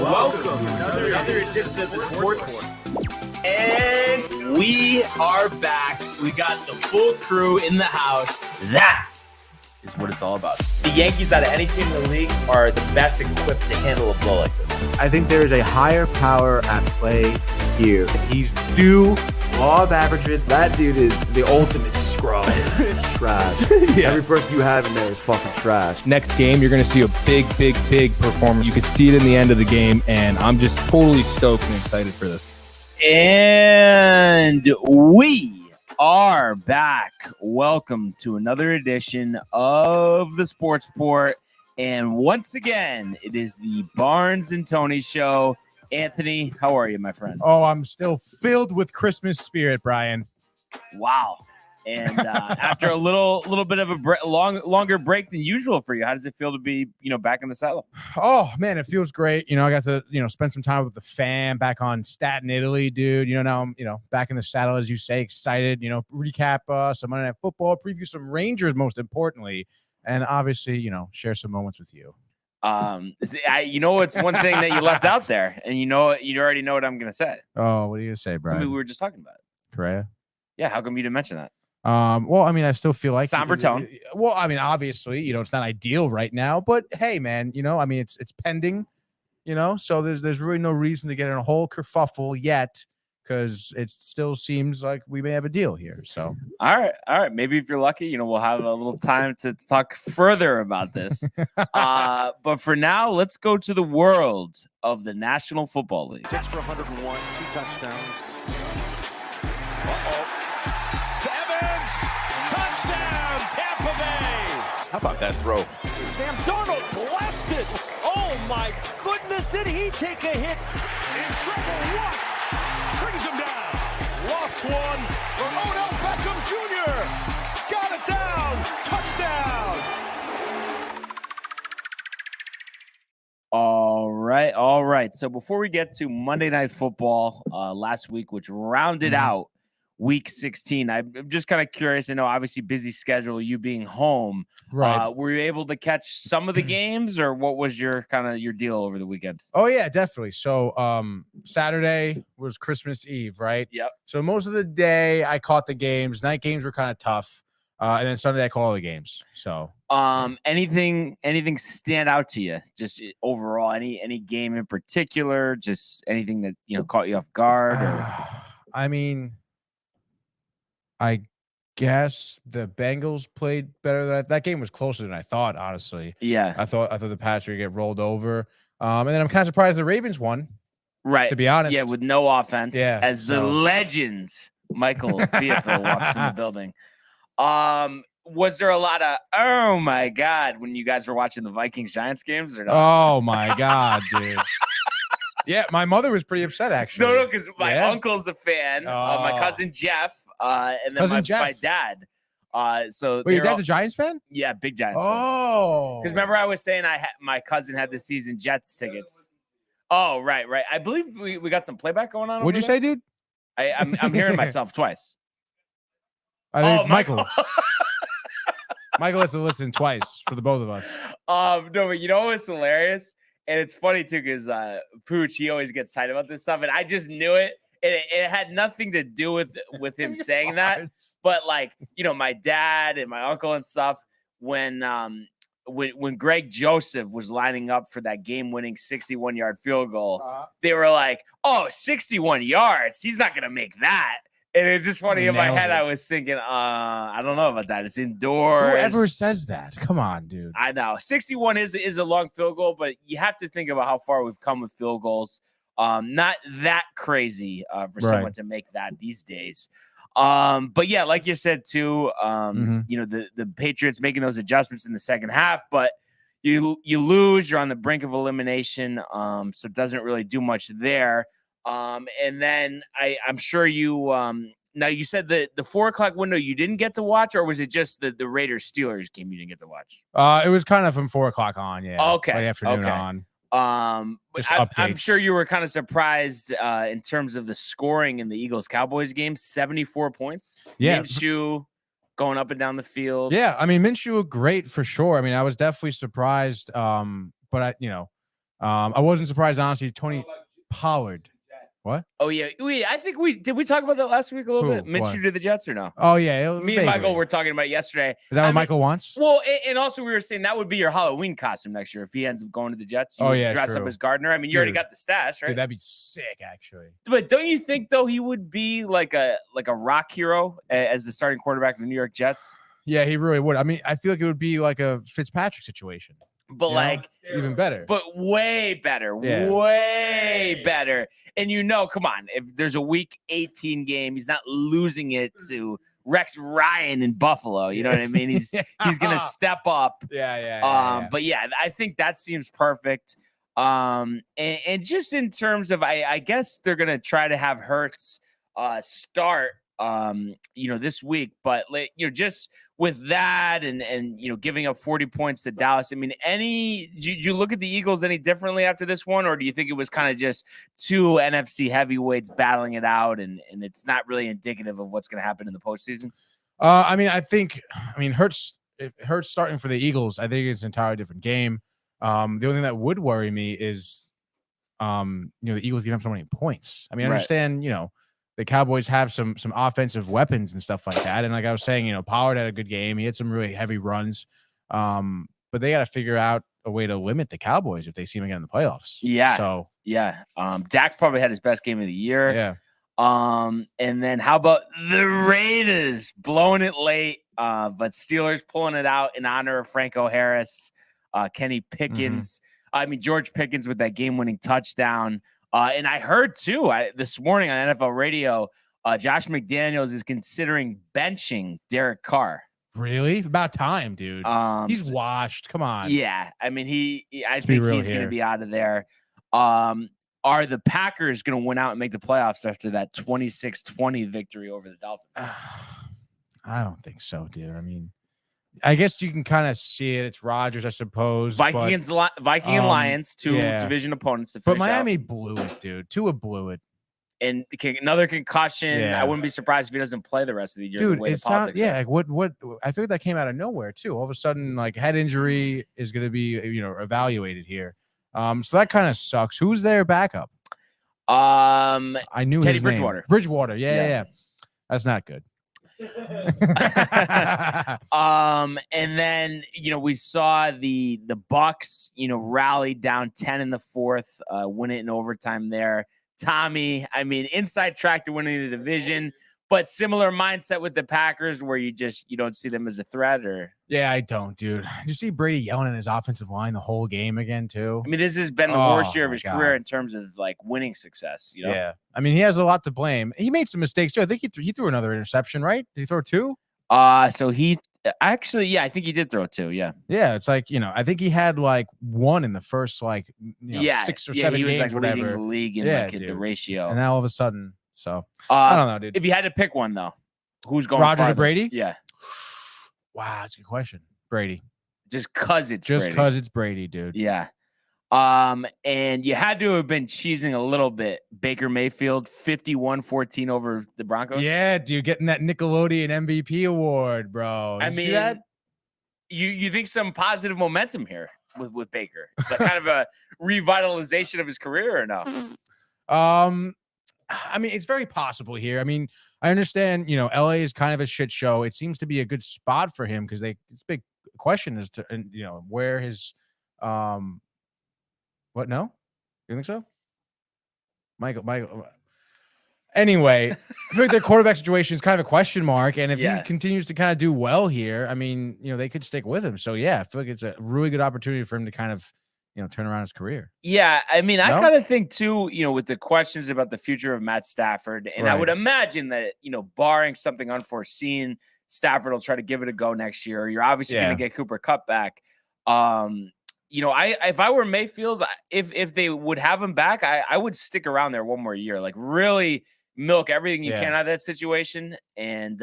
Welcome to another edition of the Sports War. And we are back. We got the full crew in the house. That is what it's all about. The Yankees, out of any team in the league, are the best equipped to handle a blow like this. I think there is a higher power at play here. He's due law of averages. That dude is the ultimate scrub. It's trash. Yeah. Every person you have in there is fucking trash. Next game, you're going to see a big performance. You can see it in the end of the game, and I'm just totally stoked and excited for this. And we are back. Welcome to another edition of the Sports Port. And once again, it is the Barnes and Tony Show. Anthony, how are you, my friend? Oh, I'm still filled with Christmas spirit, Brian. Wow. And after a little bit of a longer break than usual for you, how does it feel to be, back in the saddle? Oh man, it feels great. I got to, spend some time with the fam back on Staten, Italy, dude. Now I'm, back in the saddle, as you say, excited, recap some Monday Night Football, preview some Rangers, most importantly, and obviously, share some moments with you. It's one thing that you left out there, and you already know what I'm going to say. Oh, what are you going to say, Brian? We were just talking about it. Correa? Yeah, how come you didn't mention that? Well, I mean, I still feel like somber tone. Well, I mean, obviously, it's not ideal right now, but hey, man, I mean, it's pending, so there's really no reason to get in a whole kerfuffle yet, because it still seems like we may have a deal here. So, all right. Maybe if you're lucky, we'll have a little time to talk further about this. But for now, let's go to the world of the National Football League. 6 for 101, 2 touchdowns. Touchdown, Tampa Bay! How about that throw? Sam Darnold blasted! Oh my goodness, did he take a hit? In trouble once, brings him down. Lost one for Odell Beckham Jr. Got it down, touchdown! All right. So before we get to Monday Night Football last week, which rounded out Week 16. I'm just kind of curious. I know, obviously, busy schedule, you being home. Right. Were you able to catch some of the games, or what was your deal over the weekend? Oh, yeah, definitely. So Saturday was Christmas Eve, right? Yep. So most of the day I caught the games. Night games were kind of tough. And then Sunday I caught all the games. So anything stand out to you? Just overall, any game in particular? Just anything that caught you off guard? Or? I mean, I guess the Bengals played better than that game was closer than I thought, honestly. Yeah. I thought the Pats were going to get rolled over. And then I'm kind of surprised the Ravens won. Right. To be honest. Yeah, with no offense. Yeah. As the legends, Michael Theodore walks in the building. Was there a lot of, oh my God, when you guys were watching the Vikings-Giants games or not? Oh my God, dude. Yeah, my mother was pretty upset, actually. No, because my uncle's a fan. My cousin Jeff, and then my dad. So wait, your dad's a Giants fan? Yeah, big Giants fan. Because remember I was saying my cousin had the season Jets tickets. Oh, right. I believe we got some playback going on. What'd you say, dude? I'm hearing myself twice. I think it's Michael. Michael has to listen twice for the both of us. No, but what's hilarious? And it's funny, too, because Pooch, he always gets tight about this stuff. And I just knew it. It had nothing to do with him saying that. But, my dad and my uncle and stuff, when Greg Joseph was lining up for that game-winning 61-yard field goal, they were like, 61 yards? He's not going to make that. And it's just funny in my head. I was thinking, I don't know about that. It's indoors. Whoever says that? Come on, dude. I know 61 is a long field goal, but you have to think about how far we've come with field goals. Not that crazy for someone to make that these days. But yeah, like you said too, the Patriots making those adjustments in the second half, but you lose. You're on the brink of elimination, so it doesn't really do much there. And then I'm sure you now you said the 4:00 window you didn't get to watch, or was it just the Raiders Steelers game you didn't get to watch? It was kind of from 4:00 on, yeah. Okay. Late afternoon on. I'm sure you were kind of surprised in terms of the scoring in the Eagles-Cowboys game. 74 points. Yeah. Minshew going up and down the field. Yeah, I mean, Minshew great for sure. I mean, I was definitely surprised. But I wasn't surprised, honestly. Tony Pollard. What? Oh yeah, I think we talk about that last week a little bit. What? Minshew to the Jets or no? Oh yeah, Me and Michael were talking about it yesterday. Is that what Michael wants? Well, and also we were saying that would be your Halloween costume next year if he ends up going to the Jets. You dress up as Gardner. I mean, you already got the stash, right? Dude, that'd be sick, actually. But don't you think though he would be like a rock hero as the starting quarterback of the New York Jets? Yeah, he really would. I mean, I feel like it would be like a Fitzpatrick situation. But like even better. But way better. Yeah. Way better. And come on, if there's a week 18 game, he's not losing it to Rex Ryan in Buffalo. You know what I mean? He's gonna step up. Yeah. But yeah, I think that seems perfect. And just in terms of I guess they're gonna try to have Hurts start this week, but just with that and giving up 40 points to Dallas. I mean, do you look at the Eagles any differently after this one, or do you think it was kind of just two NFC heavyweights battling it out and it's not really indicative of what's going to happen in the postseason? Hurts starting for the Eagles, I think it's an entirely different game. The only thing that would worry me is the Eagles give up so many points. I mean, I understand, the Cowboys have some offensive weapons and stuff like that. And like I was saying, Pollard had a good game. He had some really heavy runs. But they got to figure out a way to limit the Cowboys if they see them again in the playoffs. Yeah. So Dak probably had his best game of the year. Yeah. And then how about the Raiders blowing it late, but Steelers pulling it out in honor of Franco Harris, Kenny Pickens. George Pickens with that game-winning touchdown. And I heard too this morning on NFL radio, Josh McDaniels is considering benching Derek Carr. Really? About time, dude. He's washed. Come on. Yeah, I mean I think he's going to be out of there. Are the Packers going to win out and make the playoffs after that 26-20 victory over the Dolphins? I don't think so, dude. I mean, I guess you can kind of see it. It's Rodgers, I suppose. Viking and Lions, two division opponents. But Miami blew it, dude. Tua blew it. And another concussion. Yeah. I wouldn't be surprised if he doesn't play the rest of the year. Dude, it's not. Yeah, like what? I feel like that came out of nowhere too. All of a sudden, like head injury is going to be evaluated here. So that kind of sucks. Who's their backup? I knew Teddy his Bridgewater. Name. Bridgewater. Yeah. That's not good. And then we saw the Bucks rally down 10 in the fourth, win it in overtime there. Tommy, inside track to winning the division, but similar mindset with the Packers where you don't see them as a threat. Or yeah, I don't, dude. Did you see Brady yelling at his offensive line the whole game again too? This has been the worst year of his career in terms of like winning success. Yeah, he has a lot to blame. He made some mistakes too. I think he threw another interception, right? Did he throw two? So he actually, I think he did throw two. Yeah, it's like I think he had like one in the first 6 or 7 he was games, like whatever. Leading the league in the ratio, and now all of a sudden, so I don't know, dude. If you had to pick one though, who's going? Rodgers or Brady? Yeah. Wow, that's a good question. Brady. Just because it's Brady, dude. Yeah. And you had to have been cheesing a little bit. Baker Mayfield, 51-14 over the Broncos. Yeah, dude, getting that Nickelodeon MVP award, bro. See that? You think some positive momentum here with Baker? Like kind of a revitalization of his career or no? It's very possible here. I understand, LA is kind of a shit show. It seems to be a good spot for him because it's a big question as to, where his, what? No, you think so? Michael. Anyway, I feel like their quarterback situation is kind of a question mark. And if he continues to kind of do well here, they could stick with him. So yeah, I feel like it's a really good opportunity for him to kind of, turn around his career. Yeah. I kind of think too, with the questions about the future of Matt Stafford, and I would imagine that, barring something unforeseen, Stafford will try to give it a go next year. You're obviously going to get Cooper Kupp back. If I were Mayfield, if they would have him back, I would stick around there one more year, like really milk everything you can out of that situation. And,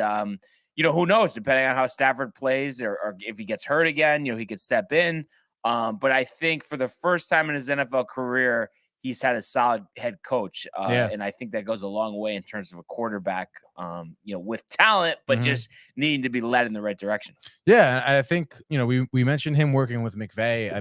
who knows, depending on how Stafford plays or if he gets hurt again, he could step in. But I think for the first time in his NFL career, he's had a solid head coach. And I think that goes a long way in terms of a quarterback, with talent, but just needing to be led in the right direction. Yeah. I think, we mentioned him working with McVay.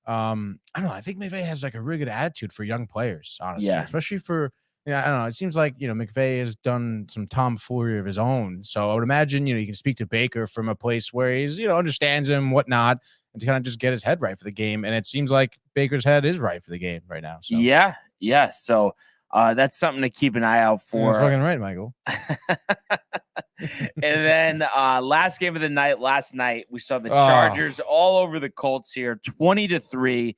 I don't know. I think McVay has like a really good attitude for young players, honestly, Yeah. especially for. Yeah, I don't know. It seems like, McVay has done some tomfoolery of his own. So I would imagine, you can speak to Baker from a place where he's, understands him, whatnot, and to kind of just get his head right for the game. And it seems like Baker's head is right for the game right now. So Yeah. So that's something to keep an eye out for. That's fucking right, Michael. And then last game of the night, last night, we saw the Chargers all over the Colts here, 20-3.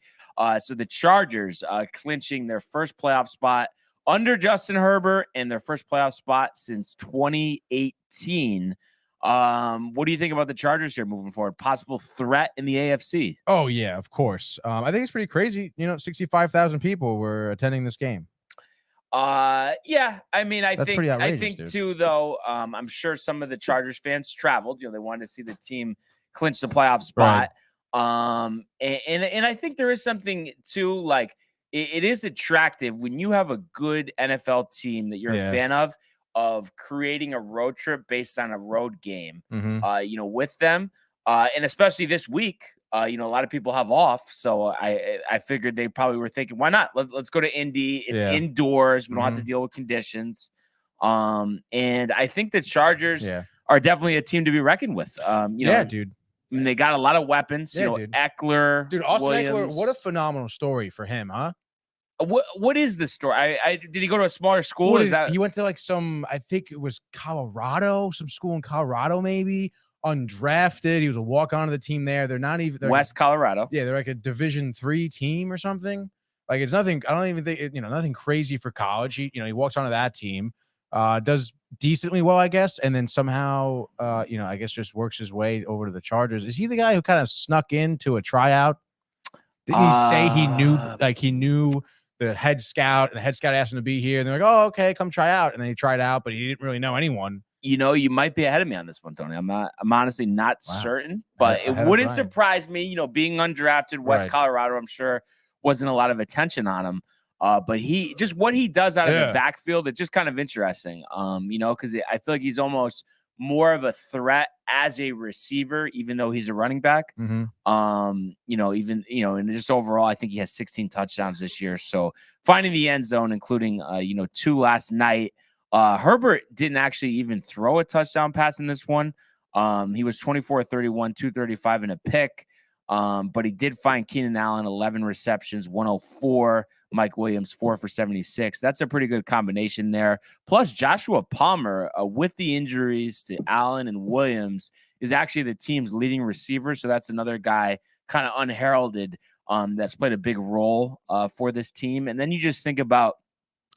So the Chargers clinching their first playoff spot under Justin Herbert and their first playoff spot since 2018. What do you think about the Chargers here moving forward? Possible threat in the AFC? Oh, yeah, of course. I think it's pretty crazy. 65,000 people were attending this game. Yeah. I mean, I think dude. too, though, I'm sure some of the Chargers fans traveled. They wanted to see the team clinch the playoff spot. Right. And I think there is something too, like, it is attractive when you have a good NFL team that you're a fan of creating a road trip based on a road game, with them. And especially this week, a lot of people have off. So I figured they probably were thinking, why not? Let's go to Indy. It's indoors. We don't have to deal with conditions. And I think the Chargers are definitely a team to be reckoned with. Dude. I mean, they got a lot of weapons. Dude. Eckler, dude, Austin Williams. Eckler, what a phenomenal story for him, huh? What is the story? Did he go to a smaller school? He went to like some, I think it was Colorado, some school in Colorado, maybe undrafted. He was a walk-on to the team there. They're West Colorado. Yeah, they're like a Division III team or something. Like it's nothing. I don't even think nothing crazy for college. He walks onto that team, does decently well, I guess, and then somehow, I guess just works his way over to the Chargers. Is he the guy who kind of snuck into a tryout? Didn't he say he knew the head scout, and the head scout asked him to be here, and they're like, "Oh, okay, come try out." And then he tried out, but he didn't really know anyone. You might be ahead of me on this one, Tony. I'm honestly not certain, but it wouldn't surprise me. Because being undrafted, West Colorado, I'm sure wasn't a lot of attention on him. But what he does out of the backfield, it's just kind of interesting. Because I feel like he's almost more of a threat as a receiver, even though he's a running back. And just overall, I think he has 16 touchdowns this year. So finding the end zone, including 2 last night. Herbert didn't actually even throw a touchdown pass in this one. He was 24-31, 235 and a pick. But he did find Keenan Allen 11 receptions, 104. Mike Williams 4 for 76. That's a pretty good combination there. Plus Joshua Palmer, with the injuries to Allen and Williams, is actually the team's leading receiver. So that's another guy kind of unheralded that's played a big role for this team. And then you just think about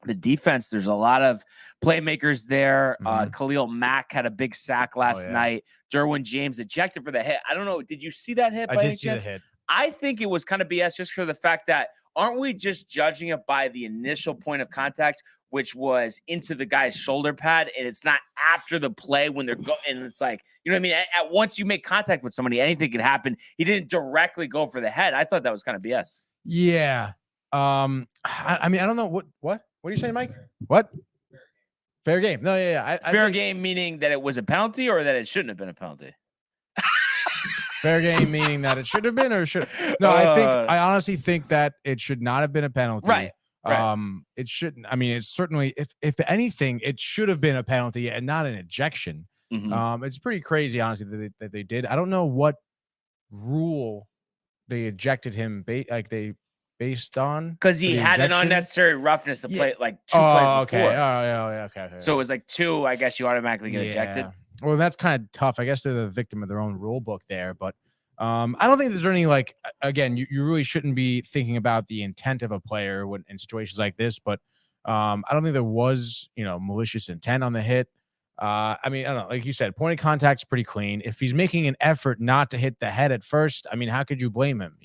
the defense. There's a lot of playmakers there. Khalil Mack had a big sack last night. Derwin James ejected for the hit. I don't know. Did you see that hit? I did see the hit. I think it was kind of BS just for the fact that aren't we just judging it by the initial point of contact, which was into the guy's shoulder pad, and it's not after the play when they're going, and it's like, you know what I mean? At once you make contact with somebody, anything could happen. He didn't directly go for the head. I thought that was kind of BS. Yeah. I mean, I don't know what are you saying, Mike? What? Fair game. No, yeah. Fair game meaning that it was a penalty or that it shouldn't have been a penalty? Fair game meaning that it should have been or should. No, I honestly think that it should not have been a penalty. Right. It shouldn't. I mean, it's certainly, if anything, it should have been a penalty and not an ejection. It's pretty crazy, honestly, that they did. I don't know what rule they ejected him based on, because he had an unnecessary roughness to play like 2 plays before. Okay. So it was like 2. I guess you automatically get ejected. Well, that's kind of tough. I guess they're the victim of their own rule book there, but I don't think there's any again, you really shouldn't be thinking about the intent of a player in situations like this, but I don't think there was, malicious intent on the hit. I mean, I don't know, like you said, point of contact's pretty clean. If he's making an effort not to hit the head at first, I mean, how could you blame him,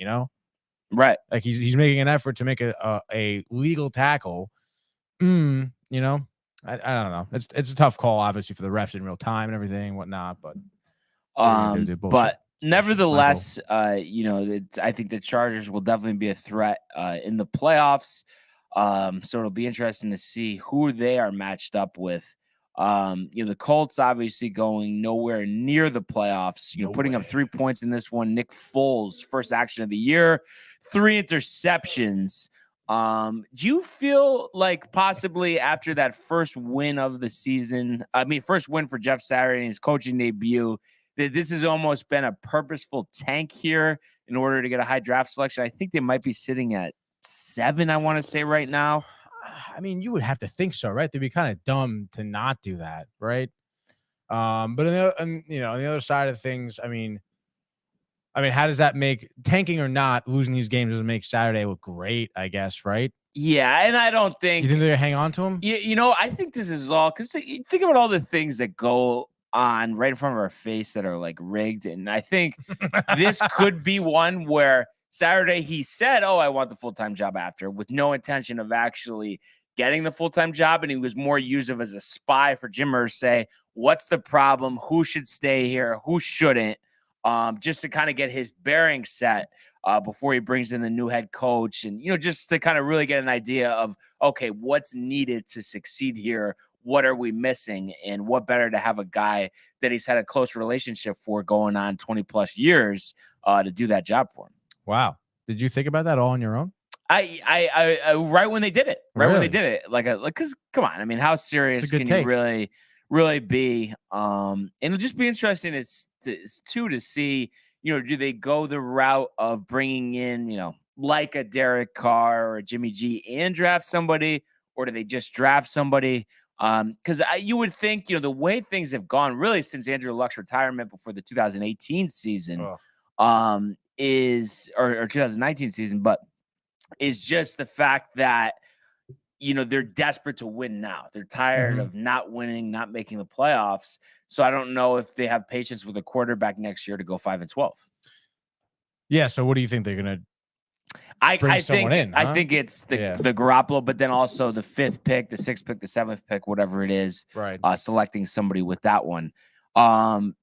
Right. Like he's making an effort to make a legal tackle. I don't know. It's a tough call, obviously, for the refs in real time and everything and whatnot. But but nevertheless, I think the Chargers will definitely be a threat in the playoffs. So it'll be interesting to see who they are matched up with The Colts obviously going nowhere near the playoffs, putting up 3 points in this one. Nick Foles, first action of the year, 3 interceptions. Do you feel like possibly after that first win of the season, first win for Jeff Saturday in his coaching debut, that this has almost been a purposeful tank here in order to get a high draft selection? I think they might be sitting at 7, I want to say right now. I mean, you would have to think so, right? They'd be kind of dumb to not do that, right? But on the other side of things, I mean, how does that make, tanking or not, losing these games doesn't make Saturday look great, I guess, right? Yeah, and I don't think... You think they're going to hang on to him? I think this is all... Because think about all the things that go on right in front of our face that are, like, rigged, and I think this could be one where Saturday he said, I want the full-time job after, with no intention of actually getting the full-time job, and he was more used as a spy for Jim Irsay. What's the problem? Who should stay here? Who shouldn't? Just to kind of get his bearings set before he brings in the new head coach, and just to kind of really get an idea of, okay, what's needed to succeed here? What are we missing? And what better to have a guy that he's had a close relationship for going on 20 plus years to do that job for him. Wow. Did you think about that all on your own? I right when they did it, when they did it, because come on, how serious can you really be? And it'll just be interesting to see, do they go the route of bringing in, like a Derek Carr or a Jimmy G and draft somebody, or do they just draft somebody? Because you would think, the way things have gone really since Andrew Luck's retirement before the 2018 season, is or 2019 season, but is just the fact that they're desperate to win now. They're tired of not winning, not making the playoffs. So I don't know if they have patience with a quarterback next year to go 5-12. Yeah. So what do you think they're gonna? I think it's the Garoppolo, but then also the 5th pick, the 6th pick, the 7th pick, whatever it is. Right. Selecting somebody with that one. Go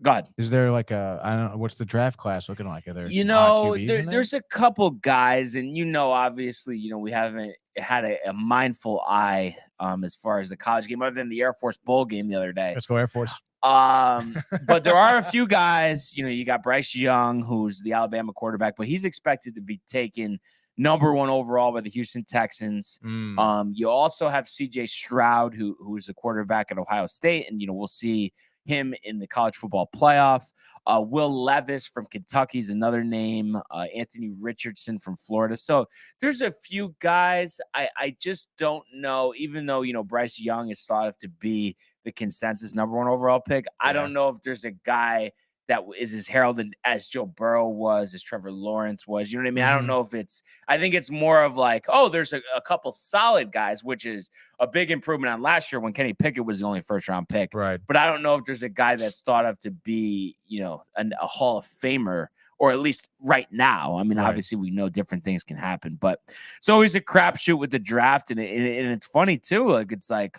ahead. Is there like I don't know, what's the draft class looking like? Are there there's a couple guys, and obviously, we haven't had a mindful eye as far as the college game, other than the Air Force Bowl game the other day. Let's go Air Force. But there are a few guys. You got Bryce Young, who's the Alabama quarterback, but he's expected to be taken number 1 overall by the Houston Texans. You also have CJ Stroud, who's the quarterback at Ohio State, and we'll see him in the college football playoff. Will Levis from Kentucky is another name. Anthony Richardson from Florida. So there's a few guys. I just don't know, even though, Bryce Young is thought of to be the consensus number 1 overall pick. I don't know if there's a guy that is as heralded as Joe Burrow was, as Trevor Lawrence was. You know what I mean? I don't know if I think it's more of like, there's a couple solid guys, which is a big improvement on last year when Kenny Pickett was the only first-round pick. Right. But I don't know if there's a guy that's thought of to be, a Hall of Famer, or at least right now. Obviously we know different things can happen, but it's always a crapshoot with the draft. And it's funny too. Like, it's like,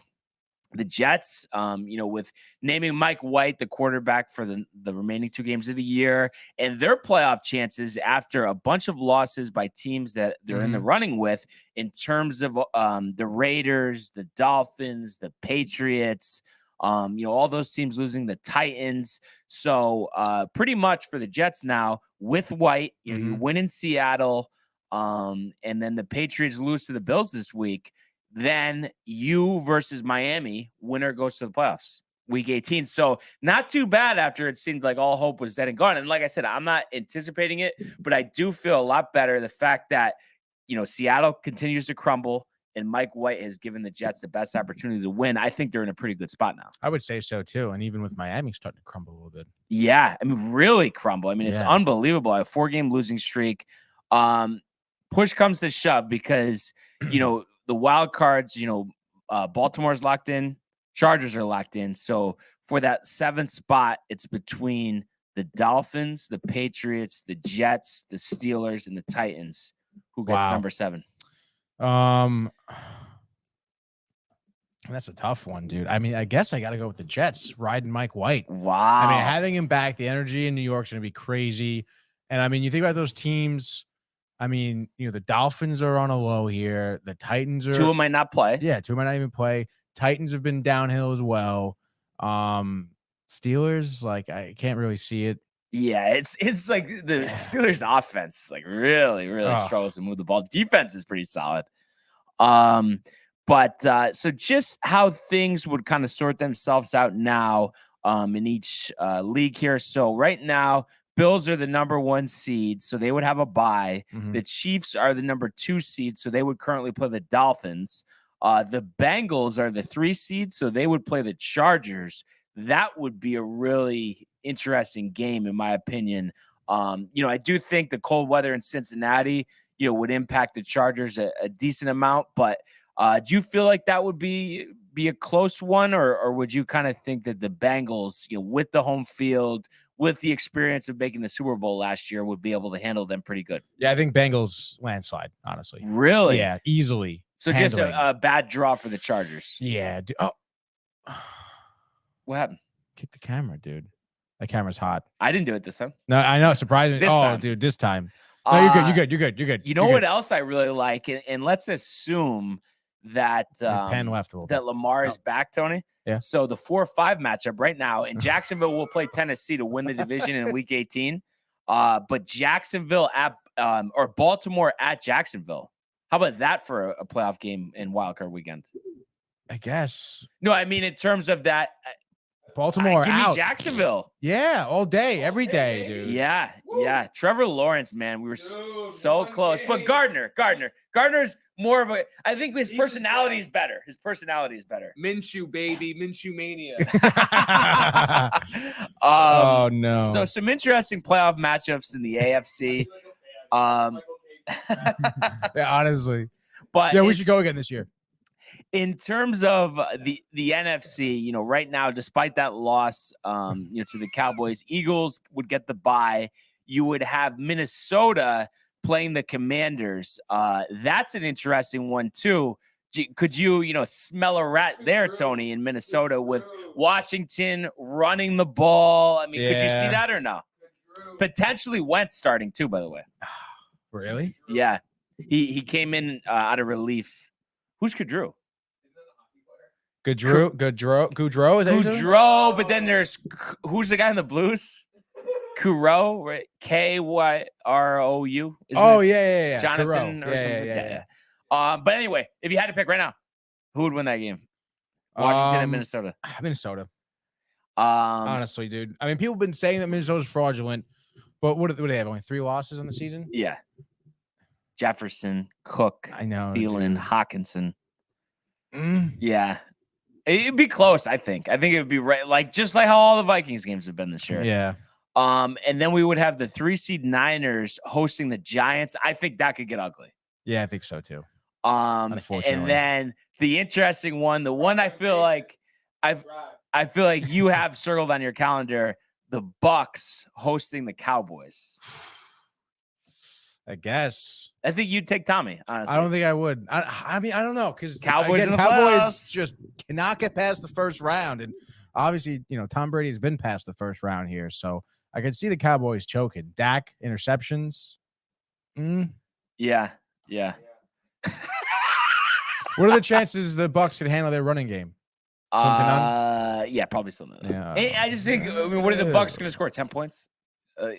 the Jets, with naming Mike White the quarterback for the remaining 2 games of the year, and their playoff chances after a bunch of losses by teams that they're in the running with, in terms of the Raiders, the Dolphins, the Patriots, all those teams losing, the Titans. So pretty much for the Jets now with White, you win in Seattle, and then the Patriots lose to the Bills this week. Then you versus Miami, winner goes to the playoffs, week 18. So not too bad after it seemed like all hope was dead and gone. And like I said, I'm not anticipating it, but I do feel a lot better. The fact that, Seattle continues to crumble and Mike White has given the Jets the best opportunity to win. I think they're in a pretty good spot now. I would say so too. And even with Miami starting to crumble a little bit. Yeah. Really crumble. It's unbelievable. A 4-game losing streak. Push comes to shove because, the wild cards, Baltimore's locked in, Chargers are locked in. So for that 7th spot, it's between the Dolphins, the Patriots, the Jets, the Steelers, and the Titans. Who gets number 7? That's a tough one, dude. I guess I got to go with the Jets, riding Mike White. Wow. Having him back, the energy in New York's going to be crazy. And you think about those teams I mean, the Dolphins are on a low here. The Titans are. Tua might not play. Yeah, Tua might not even play. Titans have been downhill as well. Steelers, like I can't really see it. Yeah, it's like the Steelers offense like really struggles to move the ball. Defense is pretty solid. But so just how things would kind of sort themselves out now in each league here. So right now, Bills are the number 1 seed, so they would have a bye. Mhm. The Chiefs are the number 2 seed, so they would currently play the Dolphins. The Bengals are the 3 seed, so they would play the Chargers. That would be a really interesting game, in my opinion. I do think the cold weather in Cincinnati, would impact the Chargers a decent amount. But do you feel like that would be a close one, or would you kind of think that the Bengals, with the home field, with the experience of making the Super Bowl last year, would be able to handle them pretty good? Yeah, I think Bengals landslide, honestly. Really? Yeah, easily. So just a bad draw for the Chargers. Yeah. Oh, What happened? kick the camera, dude. That camera's hot. I didn't do it this time. No, I know. Surprising. This time. Dude, this time. No, you're good. You're good. You know what else I really like? And let's assume that Pen left a little that Lamar is back, Tony. Yeah. So the 4-5 matchup right now, and Jacksonville will play Tennessee to win the division in Week 18. But Jacksonville or Baltimore at Jacksonville. How about that for a playoff game in wildcard weekend? I guess. No, I mean in terms of that. Baltimore give out. me Jacksonville. Yeah, all day, every day, dude. Yeah. Trevor Lawrence, man, we were so close. But Gardner's more of a. I think his personality is better. Minshew, baby. Minshew mania. Oh no. So some interesting playoff matchups in the AFC. Yeah, honestly. But yeah, we should go again this year. In terms of the NFC, right now, despite that loss, to the Cowboys, Eagles would get the bye. You would have Minnesota playing the Commanders. That's an interesting one too. Could you, smell a rat there, Tony, in Minnesota with Washington running the ball? I mean, could you see that or no? Potentially Wentz starting too, by the way. Really? Yeah, he came in out of relief. Who's Goudreau? Goudreau, is that Goudreau, but then there's who's the guy in the Blues? Kuro, right? K-Y-R-O-U. Oh, yeah. Jonathan or something. Yeah. But anyway, if you had to pick right now, who would win that game? Washington and Minnesota. Minnesota. Honestly, dude. I mean, people have been saying that Minnesota's fraudulent, but what do they have? Only 3 losses on the season? Yeah. Jefferson, Cook, I know, Thielen, dude. Hawkinson. Mm. Yeah. It'd be close, I think. I think it would be right, just like how all the Vikings games have been this year. Yeah. And then we would have the 3-seed Niners hosting the Giants. I think that could get ugly. Yeah, I think so too. Unfortunately. And then the interesting one, the one I feel like you have circled on your calendar, the Bucks hosting the Cowboys. I guess. I think you'd take Tommy, honestly. I don't think I would. I mean, I don't know, because Cowboys just cannot get past the first round. And obviously, Tom Brady has been past the first round here. So I could see the Cowboys choking. Dak, interceptions. Yeah. What are the chances the Bucks can handle their running game? Yeah, probably still not. Yeah. I just think, what are the Bucks going to score? 10 points?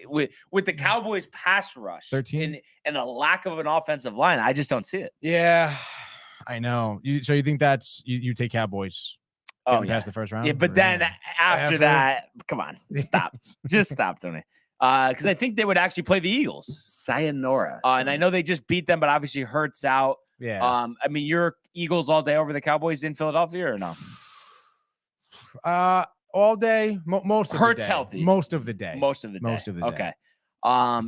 With the Cowboys pass rush 13 and a lack of an offensive line, I just don't see it. Yeah, I know. So you think that's you take Cowboys? Past the first round. Yeah, but then after that, come on, stop, just stop, Tony. Because I think they would actually play the Eagles. Sayonara. And I know they just beat them, but obviously Hurts out. Yeah. I mean, you're Eagles all day over the Cowboys in Philadelphia, or no? All day, most of Hurts the day. healthy. Most of the day. Most of the day. Okay.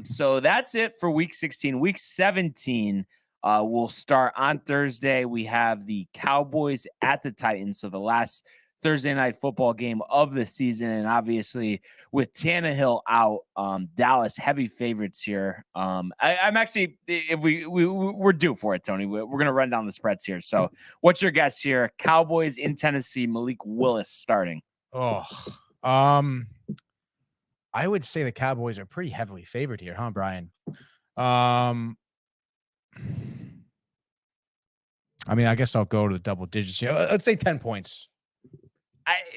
So that's it for week 16. Week 17 will start on Thursday. We have the Cowboys at the Titans. So the last Thursday night football game of the season. And obviously with Tannehill out, Dallas heavy favorites here. I'm actually, if we're due for it, Tony, we're going to run down the spreads here. So what's your guess here? Cowboys in Tennessee, Malik Willis starting. Oh, I would say the Cowboys are pretty heavily favored here, huh, Brian? I mean, I guess I'll go to the double digits here. Let's say 10 points.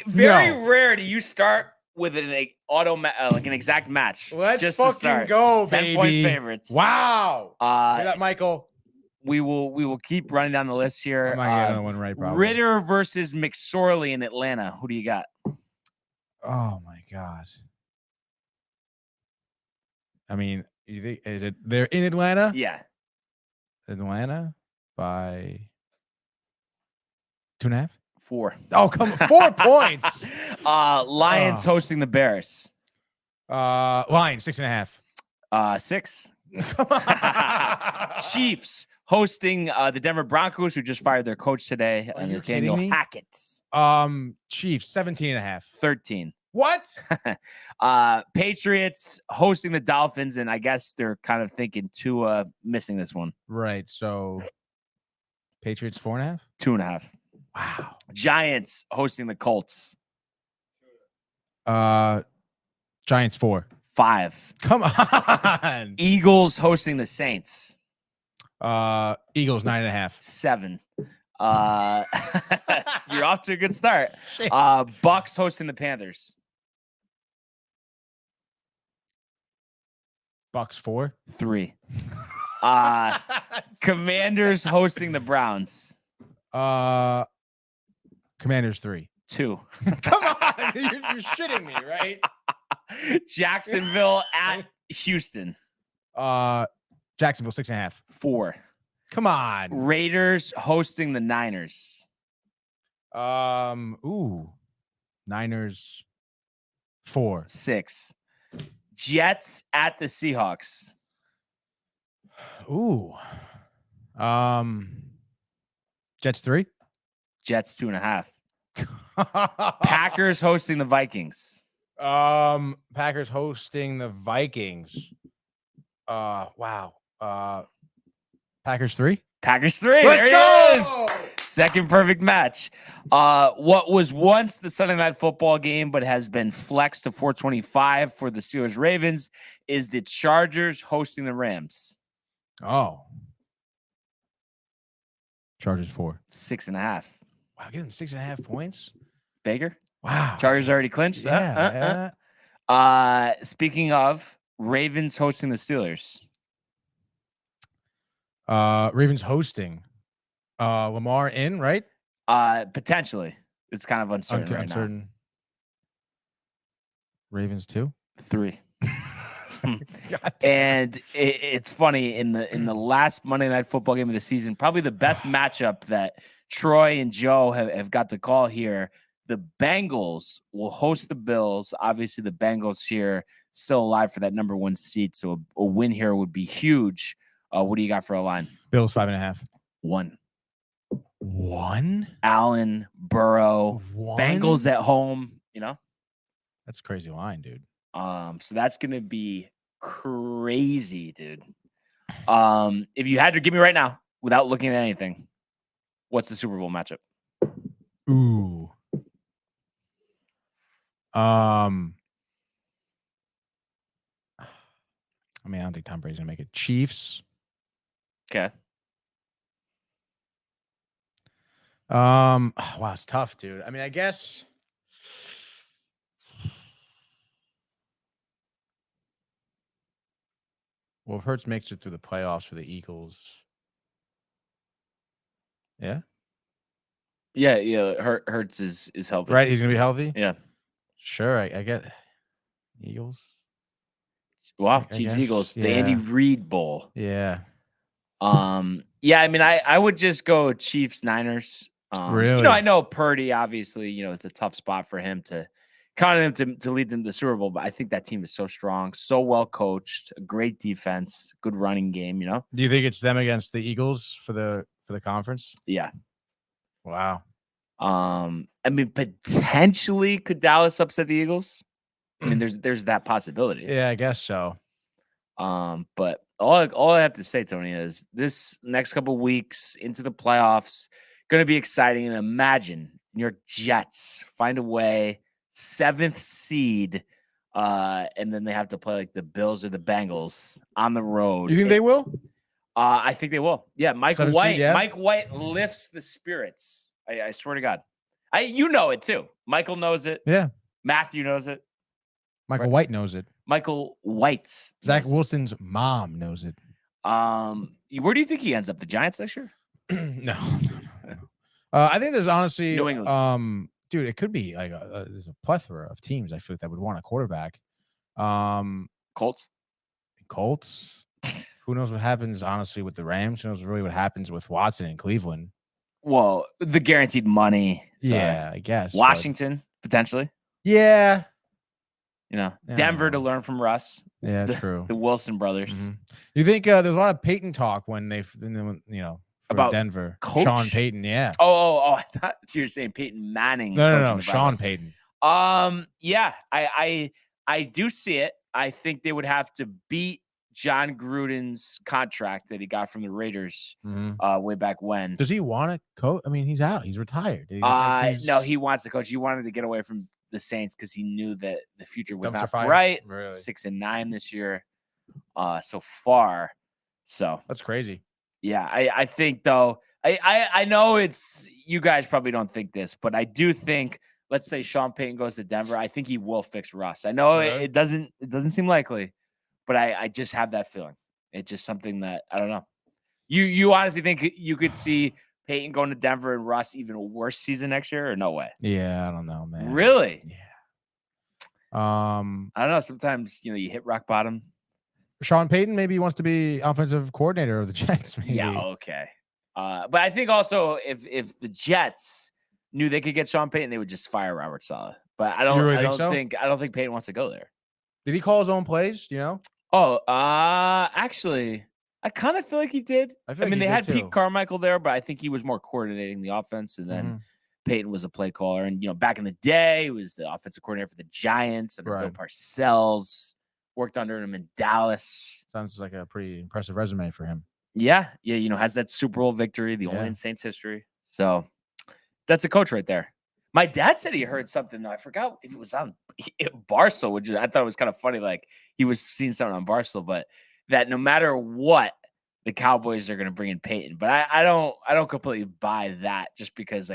Very No. rare do you start with an like an exact match. Let's just to fucking start. go, 10-point baby. favorites. Wow. Look at that, Michael. We will keep running down the list here. I might get another one right, probably. Ritter versus McSorley in Atlanta. Who do you got? Oh my God. I mean, you think they're in Atlanta? Yeah. Atlanta by 2.5? 4. Oh, come on. 4 points. Lions hosting the Bears. Lions 6.5. 6. Come on. Chiefs hosting the Denver Broncos, who just fired their coach today, Are and you Nathaniel kidding me? Hackett. Chiefs 17.5. 13. What? Patriots hosting the Dolphins, and I guess they're kind of thinking Tua missing this one. Right. So Patriots 4.5. 2.5. Wow. Giants hosting the Colts. Giants 4. 5. Come on. Eagles hosting the Saints. Eagles 9.5. 7. You're off to a good start. Shit. Bucks hosting the Panthers. Bucks 4. 3. Commanders hosting the Browns. Commanders 3. 2. Come on. You're shitting me, right? Jacksonville at Houston. Jacksonville 6.5. 4. Come on. Raiders hosting the Niners. Niners 4. 6. Jets at the Seahawks. Ooh. Jets 3. Jets 2.5. Packers hosting the Vikings. Packers hosting the Vikings. Wow. Packers 3. Packers 3. Let's There go! it is. Second perfect match. What was once the Sunday Night Football game, but has been flexed to 425 for the Steelers Ravens, is the Chargers hosting the Rams. Oh. Chargers 4. 6.5. Wow, getting 6.5 points. Baker. Wow. Chargers already clinched. Yeah. Speaking of, Ravens hosting the Steelers. Ravens hosting. Lamar in, right? Potentially. It's kind of uncertain Okay, right uncertain. Ravens 2. now. 3. God damn. And it's funny, in the last Monday Night Football game of the season, probably the best matchup that Troy and Joe have got to call here. The Bengals will host the Bills. Obviously, the Bengals here still alive for that number 1 seat, so a win here would be huge. What do you got for a line? Bills 5.5. 1. 1? Allen, Burrow, 1? Bengals at home. You know, That's a crazy line, dude. so that's gonna be crazy, dude. If you had to give me right now, without looking at anything, what's the Super Bowl matchup? Ooh. I mean, I don't think Tom Brady's gonna make it. Chiefs. Okay. Wow, it's tough, dude. I mean, I guess. Well, if Hurts makes it through the playoffs for the Eagles. Yeah. Yeah. Hurts is healthy. Right. He's gonna be healthy. Yeah. Sure. I get Eagles. Wow. I Chiefs guess, Eagles. The yeah. Andy Reid Bowl. Yeah. Yeah. I mean, I would just go Chiefs Niners. Really? I know Purdy. Obviously, it's a tough spot for him to lead them to the Super Bowl. But I think that team is so strong, so well coached, a great defense, good running game. Do you think it's them against the Eagles for the conference? Yeah. Wow. I mean, potentially could Dallas upset the Eagles? I mean, there's that possibility. Yeah, I guess so. But all I have to say, Tony, is this next couple weeks into the playoffs going to be exciting. And imagine your Jets find a way, 7th seed, and then they have to play like the Bills or the Bengals on the road. You think they will? I think they will. Yeah, Mike 7 seed, White. yeah. Mike White lifts the spirits. I swear to God. You know it too. Michael knows it. Yeah. Matthew knows it. Michael White knows it. Michael White. Zach knows Wilson's mom knows it. it. Where do you think he ends up? The Giants next year? No. I think there's honestly, New England. dude, it could be like there's a plethora of teams I feel like that would want a quarterback. Colts. Colts. Who knows what happens, honestly, with the Rams? Who knows really what happens with Watson in Cleveland? Well, the guaranteed money. So Yeah, I guess. Washington, potentially. Yeah. You know, Yeah. Denver to learn from Russ. Yeah, true. The Wilson brothers. Mhm. You think there's a lot of Peyton talk when for About Denver? coach? Sean Payton, yeah. Oh, I thought you were saying Peyton Manning. No, coaching the Sean Broncos. Payton. Yeah, I do see it. I think they would have to beat John Gruden's contract that he got from the Raiders way back when. Does he want to coach? I mean, he's out. He's retired. No, he wants to coach. He wanted to get away from the Saints because he knew that the future was Dumpster not fire? bright. Really? 6-9 this year, so far. So That's crazy. yeah, I think though. I know it's you guys probably don't think this, but I do think. Let's say Sean Payton goes to Denver. I think he will fix Russ. I know Really? it doesn't seem likely, but I just have that feeling. It's just something that I don't know. You honestly think you could see Peyton going to Denver and Russ even a worse season next year, or no way? Yeah, I don't know, man. Really? Yeah. I don't know. Sometimes you hit rock bottom. Sean Payton maybe wants to be offensive coordinator of the Jets. Maybe. Yeah. Okay. But I think also if the Jets knew they could get Sean Payton, they would just fire Robert Saleh. But I don't. really I think don't so? think. I don't think Payton wants to go there. Did he call his own plays? Do you know? Oh, actually, I kind of feel like he did. I I feel like mean, he they did had too. Pete Carmichael there, but I think he was more coordinating the offense, and then Peyton was a play caller. And back in the day, he was the offensive coordinator for the Giants under Bill Right. Parcells. Worked under him in Dallas. Sounds like a pretty impressive resume for him. Yeah, has that Super Bowl victory, the only Yeah. in Saints history. So that's a coach right there. My dad said he heard something though. I forgot if it was on Barstool, which I thought was kind of funny. Like he was seeing something on Barstool, but that no matter what, the Cowboys are going to bring in Peyton. But I don't completely buy that just because,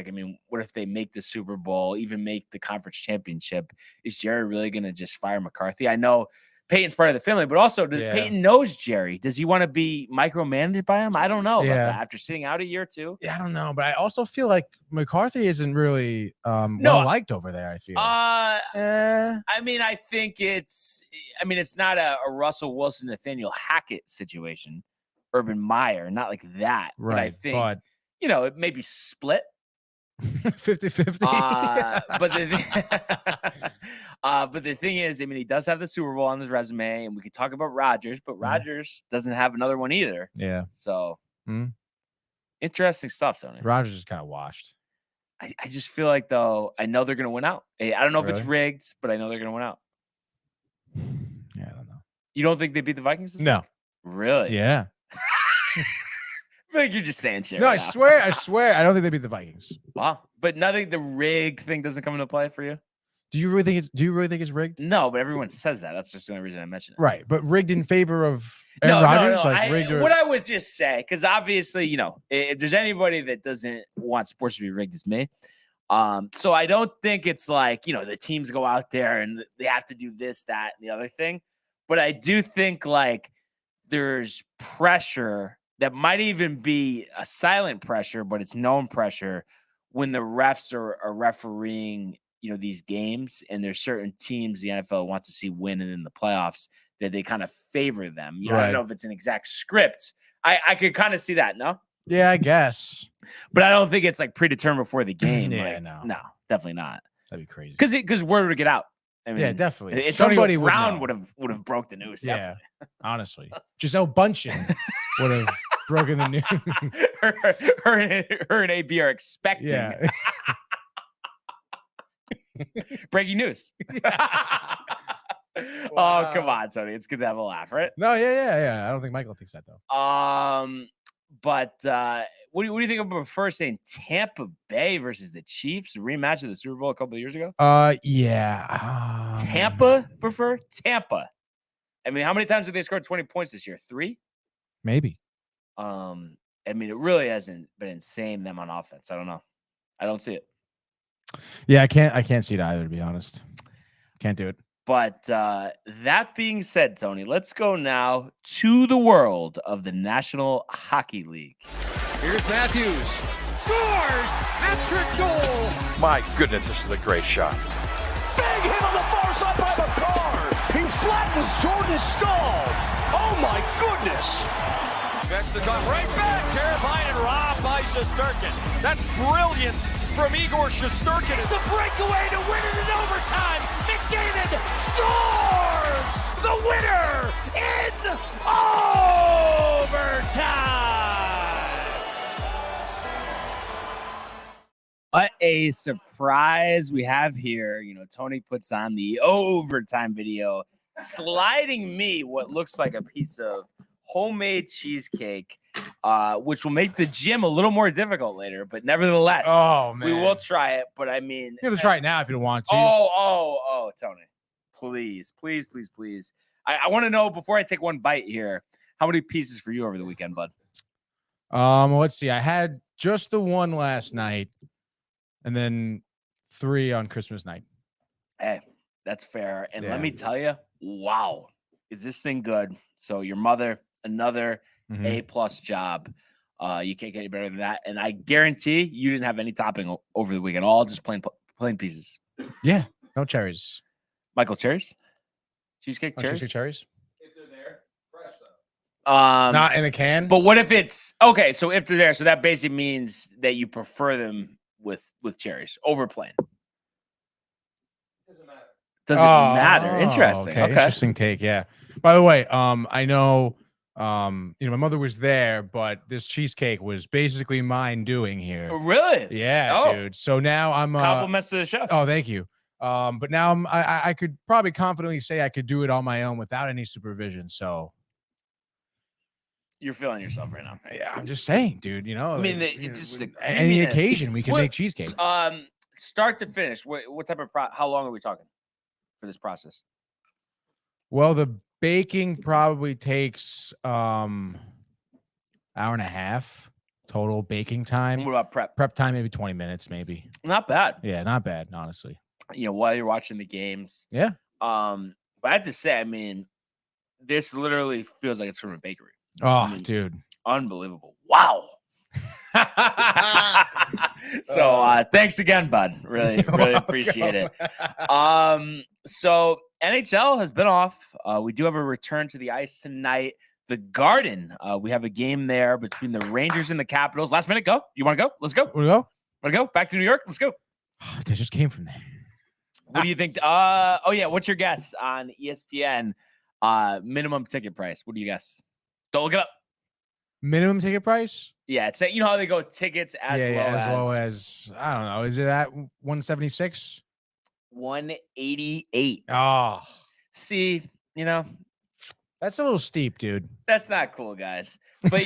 what if they make the Super Bowl, even make the conference championship? Is Jerry really going to just fire McCarthy? I know Peyton's part of the family, but also Peyton knows Jerry. Does he want to be micromanaged by him? I don't know. About that after sitting out a year or two. Yeah, I don't know, but I also feel like McCarthy isn't really well liked over there. I feel. I think it's not a Russell Wilson, Nathaniel Hackett situation, Urban Meyer, not like that. Right, but I think it may be split. 50-50. But the thing is, he does have the Super Bowl on his resume, and we could talk about Rodgers, but Rodgers doesn't have another one either. Yeah. So interesting stuff, Tony. Rodgers is kind of washed. I just feel like though, I know they're gonna win out. I don't know if it's rigged, but I know they're gonna win out. Yeah, I don't know. You don't think they beat the Vikings this No. week? Really? Yeah. I feel like you're just saying shit. No, right I now. swear, I don't think they beat the Vikings. Wow. But nothing, the rigged thing doesn't come into play for you? Do you really think it's rigged? No, but everyone says that. That's just the only reason I mentioned it. Right, but rigged in favor of Aaron Rodgers? No. What I would just say, because obviously, if there's anybody that doesn't want sports to be rigged, it's me. So I don't think it's like, the teams go out there and they have to do this, that, and the other thing. But I do think like there's pressure that might even be a silent pressure, but it's known pressure when the refs are refereeing, these games, and there's certain teams the NFL wants to see win and in the playoffs that they kind of favor them. I don't know if it's an exact script. I could kind of see that, no? Yeah, I guess. But I don't think it's like predetermined before the game. Yeah, no, definitely not. That'd be crazy. Because word would get out. Yeah, definitely. It's Somebody Antonio Brown would have broke the news. Yeah, Definitely. honestly, Giselle Bundchen would have broken the news. her and AB are expecting. Yeah. Breaking news. Oh, come on, Tony. It's good to have a laugh, right? No, yeah. I don't think Michael thinks that though. But what do you think about first saying Tampa Bay versus the Chiefs, a rematch of the Super Bowl a couple of years ago? Yeah. Tampa prefer Tampa. How many times have they scored 20 points this year? 3? Maybe. I mean, it really hasn't been insane them on offense. I don't know. I don't see it. Yeah, I can't see it either, to be honest. Can't do it. But that being said, Tony, let's go now to the world of the National Hockey League. Here's Matthews. Scores! Hat-trick goal! My goodness, this is a great shot. Big hit on the far side by McCarr. He flattens Jordan Staal. Oh my goodness! That's the gun right back. Terrified and robbed by Shesterkin. That's brilliant from Igor Shesterkin. It's a breakaway to win it in overtime. McDavid scores the winner in overtime. What a surprise we have here. You know, Tony puts on the overtime video, sliding me what looks like a piece of homemade cheesecake, which will make the gym a little more difficult later, but nevertheless, we will try it. But I mean, You have to try it now if you don't want to. Oh, Tony, please. I want to know before I take one bite here, how many pieces for you over the weekend, bud? Let's see. I had just the one last night, and then 3 on Christmas night. Hey, that's fair. And Yeah. let me tell you, wow, is this thing good? So your mother, another A+ job. You can't get any better than that. And I guarantee you didn't have any topping over the weekend. All just plain pieces. Yeah, no cherries. Michael, cherries? Cheesecake No cherries? cheesecake cherries? If they're there, fresh though. Not in a can. But what if it's okay? So if they're there, so that basically means that you prefer them with cherries over plain. Doesn't matter. Doesn't matter. Interesting. Okay. Interesting take. Yeah. By the way, I know, my mother was there, but this cheesecake was basically mine doing here. Really? Yeah, Oh. dude. So now I'm Compliments to the chef. Oh, thank you. But now I could probably confidently say I could do it on my own without any supervision. So You're feeling yourself right now. yeah, I'm just saying, dude. You know, I mean, like, it's just the any creaminess. occasion we can What- make cheesecake. Start to finish. What type of how long are we talking for this process? Well, the baking probably takes hour and a half total baking And time. what about prep? Prep time maybe 20 minutes, maybe. Not bad. Yeah, not bad, honestly. You know, while you're watching the games. Yeah. But I have to say, I mean, this literally feels like it's from a bakery. Oh, mean, dude. Unbelievable. Wow. So thanks again, bud. Really appreciate it. So NHL has been off. We do have a return to the ice tonight. The Garden. We have a game there between the Rangers and the Capitals. Last minute, go. You want to go? Let's go. Want to go? Want to go back to New York? Let's go. They just came from there. What do you think? Oh yeah. What's your guess on ESPN? Minimum ticket price. What do you guess? Don't look it up. Minimum ticket price? Yeah, it's you know how they go tickets as low as I don't know. Is it at 176? 188. Oh, See, you know, that's a little steep, dude. that's not cool, guys. But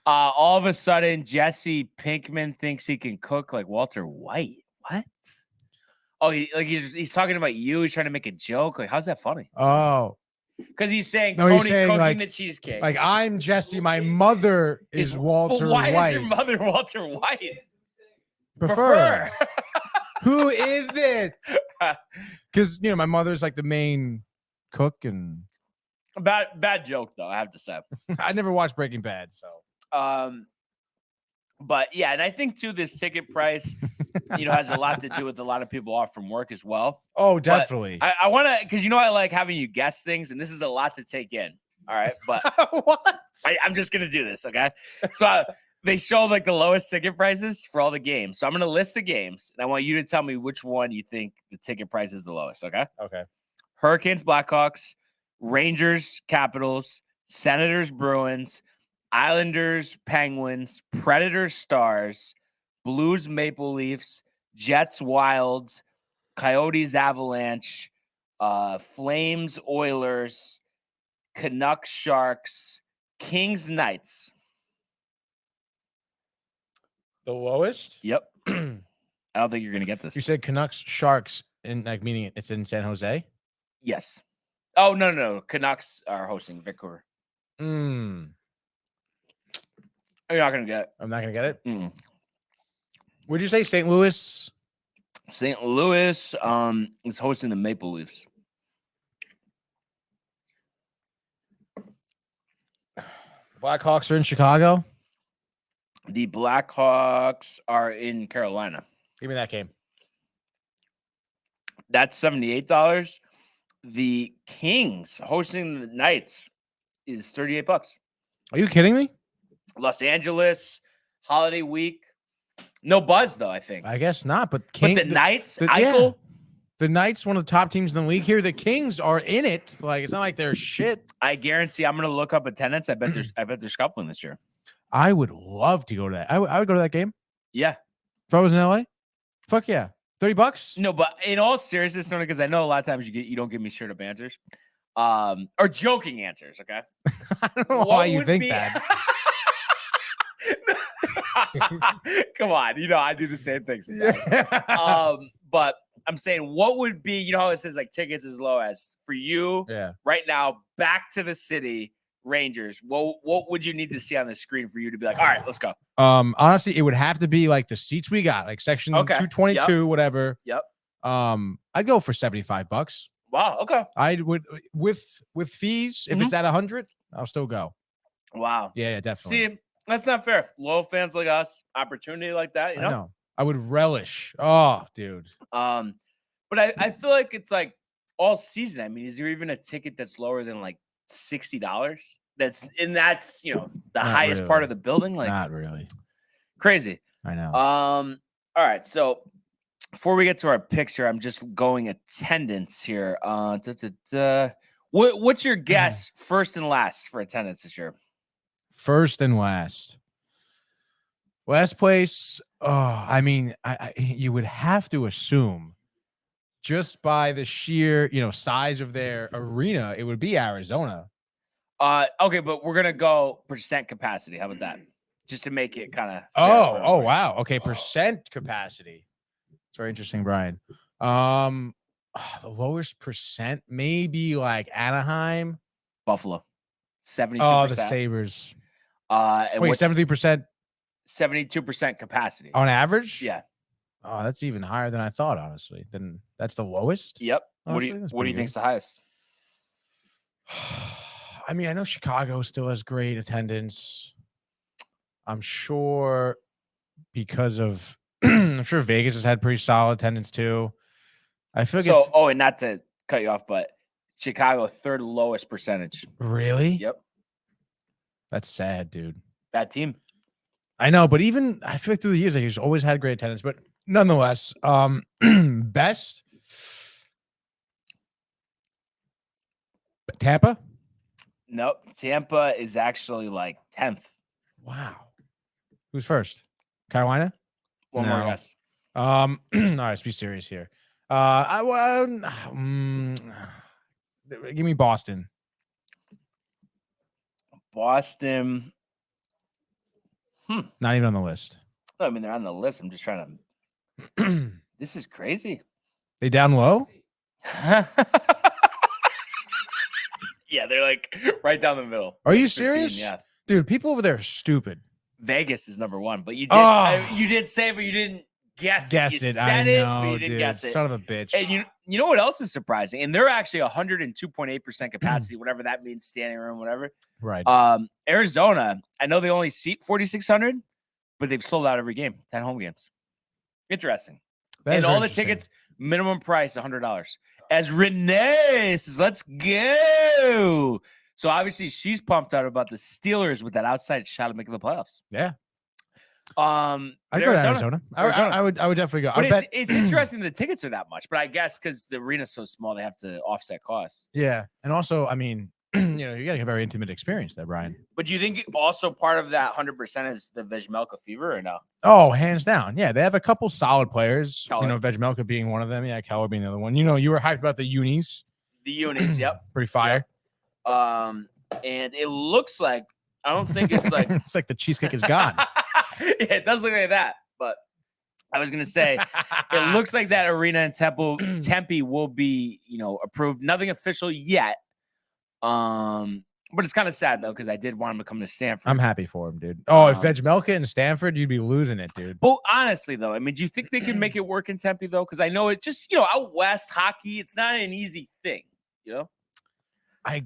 all of a sudden, Jesse Pinkman thinks he can cook like Walter White. What? Oh, he's talking about you. He's trying to make a joke. Like, how's that funny? Oh, Because he's saying No, he's Tony saying, cooking like- the cheesecake. like I'm Jesse. My mother is Walter But why White. is your mother Walter White? Prefer. Who is it? Because my mother's like the main cook, and Bad joke though, I have to say. I never watched Breaking Bad, so But yeah, and I think too this ticket price, has a lot to do with a lot of people off from work as well. oh, definitely. I want to, because I like having you guess things, and this is a lot to take in. All right, but What? I'm just gonna do this, okay? So they show like the lowest ticket prices for all the games. So I'm gonna list the games, and I want you to tell me which one you think the ticket price is the lowest. Okay? Okay. Hurricanes, Blackhawks, Rangers, Capitals, Senators, Bruins, Islanders, Penguins, Predators, Stars, Blues, Maple Leafs, Jets, Wilds, Coyotes, Avalanche, Flames, Oilers, Canucks, Sharks, Kings, Knights. The lowest? Yep. I don't think you're gonna get this. You said Canucks, Sharks, in like meaning it's in San Jose. Yes. Oh no. Canucks are hosting Vancouver. You're not gonna get it. I'm not gonna get it. Mm. Would you say St. Louis? St. Louis is hosting the Maple Leafs. Blackhawks are in Chicago. The Blackhawks are in Carolina. Give me that game. That's $78. The Kings hosting the Knights is $38. Are you kidding me? Los Angeles, holiday week. No buzz though, I think. I guess not. But But the Knights, Eichel. The Knights, one of the top teams in the league here. The Kings are in it. Like, it's not like they're shit. I guarantee I'm gonna look up attendance. I bet they're scuffling this year. I would love to go to that. I would go to that game Yeah. if I was in LA. Fuck yeah. $30? No, but in all seriousness, Tony, because I know a lot of times you don't give me straight up answers. Or joking answers, okay? I don't know why you think that. Come on, I do the same thing sometimes. Yeah. But I'm saying, what would be, how it says like tickets as low as for you Yeah. right now, back to the city, Rangers. What would you need to see on the screen for you to be like, all right, let's go? Honestly, it would have to be like the seats we got, like section 222, whatever. Yep. I'd go for $75. Wow. Okay. I would with fees. If it's at 100, I'll still go. Wow. Yeah, definitely. See, that's not fair. Loyal fans like us, opportunity like that, I know. I would relish. Oh, dude. But I feel like it's like all season. I mean, is there even a ticket that's lower than like $60? That's the Not highest really. part of the building. Like, Not really. crazy. I know. All right. So before we get to our picks here, I'm just going attendance here. What's your guess first and last for attendance this year? First and last. Last place. Oh, I mean, you would have to assume just by the sheer, size of their arena, it would be Arizona. Okay, but we're gonna go percent capacity. How about that? Just to make it kind of. Oh, wow. Okay, percent capacity. It's very interesting, Brian. The lowest percent, maybe like Anaheim. Buffalo, 72%. Oh, the Sabres. And Wait, 73% 72% capacity. on average? Yeah. Oh, that's even higher than I thought, honestly. Then that's the lowest? Yep. Honestly, what that's do you pretty think's the highest? I mean, I know Chicago still has great attendance. I'm sure because of I'm sure Vegas has had pretty solid attendance too. I feel like and not to cut you off, but Chicago, third lowest percentage. really? Yep. That's sad, dude. Bad team. I know, but even I feel like through the years, he's always had great attendance. But nonetheless, best Tampa. Nope. Tampa is actually like 10th. Wow. Who's first? Carolina. One more No. guess. All right, let's be serious here. Give me Boston. Boston. Not even on the list. No, I mean, they're on the list. I'm just trying to. This is crazy. They down low? Yeah, they're like right down the middle. Are you 15, serious? Yeah. Dude, people over there are stupid. Vegas is number one, but you did Oh. you did say it, but you didn't guess. Guess You it. said I it, but know, you didn't dude. guess it. Son of a bitch. And you know what else is surprising? And they're actually 102.8% capacity, whatever that means, standing room, whatever. Right. Arizona, I know they only seat 4,600, but they've sold out every game, 10 home games. Interesting. That is And very all the interesting. tickets, minimum price $100. As Renee says, let's go. So obviously she's pumped out about the Steelers with that outside shot of making the playoffs. Yeah. But I'd go to Arizona. Arizona. I would definitely go. But I bet. it's interesting the tickets are that much, but I guess because the arena's so small, they have to offset costs. Yeah. And also, I mean, you're getting a very intimate experience there, Brian. But do you think also part of that 100% is the Vejmelka fever or no? Oh, hands down. Yeah. They have a couple solid players. Keller. Vejmelka being one of them. Yeah. Keller being the other one. You were hyped about the unis. The unis, yep. Pretty fire. And it looks like, I don't think it's like, It's like the cheesecake is gone. yeah, it does look like that. But I was gonna say, it looks like that arena in Tempe will be, approved. Nothing official yet. But it's kind of sad though, because I did want him to come to Stanford. I'm happy for him, dude. Oh, if Um, Vejmelka in Stanford, you'd be losing it, dude. But honestly, though, I mean, do you think they can make it work in Tempe though? Because I know it just, out west hockey, it's not an easy thing, I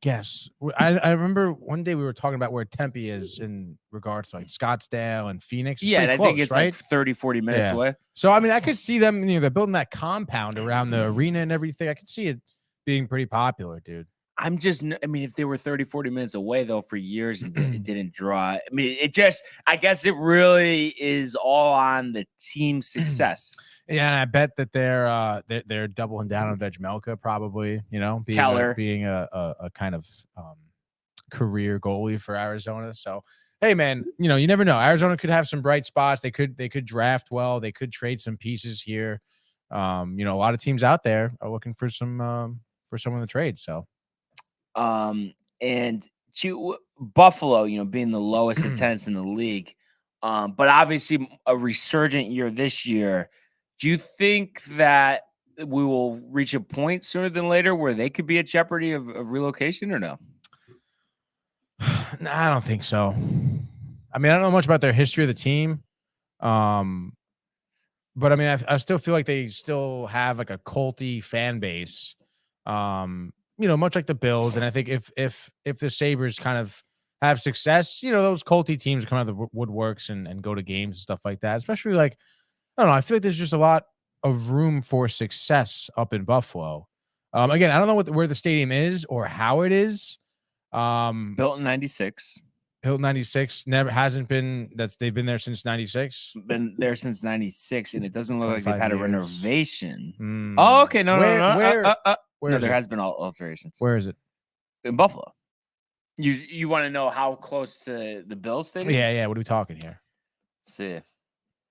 guess I remember one day we were talking about where Tempe is in regards to like Scottsdale and Phoenix. It's Yeah, and pretty I think close, it's right? like 30, 40 minutes Yeah. away. So I mean, I could see them. They're building that compound around the arena and everything. I could see it being pretty popular, dude. I mean, if they were 30, 40 minutes away, though, for years, it didn't draw. I mean, I guess it really is all on the team success. Yeah, and I bet that they're doubling down on Vejmelka, probably. Keller. being a kind of career goalie for Arizona. So, hey, man, you never know. Arizona could have some bright spots. They could draft well. They could trade some pieces here. A lot of teams out there are looking for someone to trade. So. And Buffalo, being the lowest attendance in the league, but obviously a resurgent year this year. Do you think that we will reach a point sooner than later where they could be at jeopardy of relocation or no? No, I don't think so. I mean, I don't know much about their history of the team. But I mean, I still feel like they still have like a culty fan base. Much like the Bills. And I think if the Sabres kind of have success, those culty teams come out of the woodworks and go to games and stuff like that. Especially like, I don't know. I feel like there's just a lot of room for success up in Buffalo. Again, I don't know where the stadium is or how it is. Built in 96. Built 96 never hasn't been they've been there since 96. Been there since 96, and it doesn't look like they've 25 had a years. renovation. Oh, okay. No. Where There is has been alterations. Where is it? In Buffalo. You want to know how close to the Bills stadium? Yeah. What are we talking here? Let's see.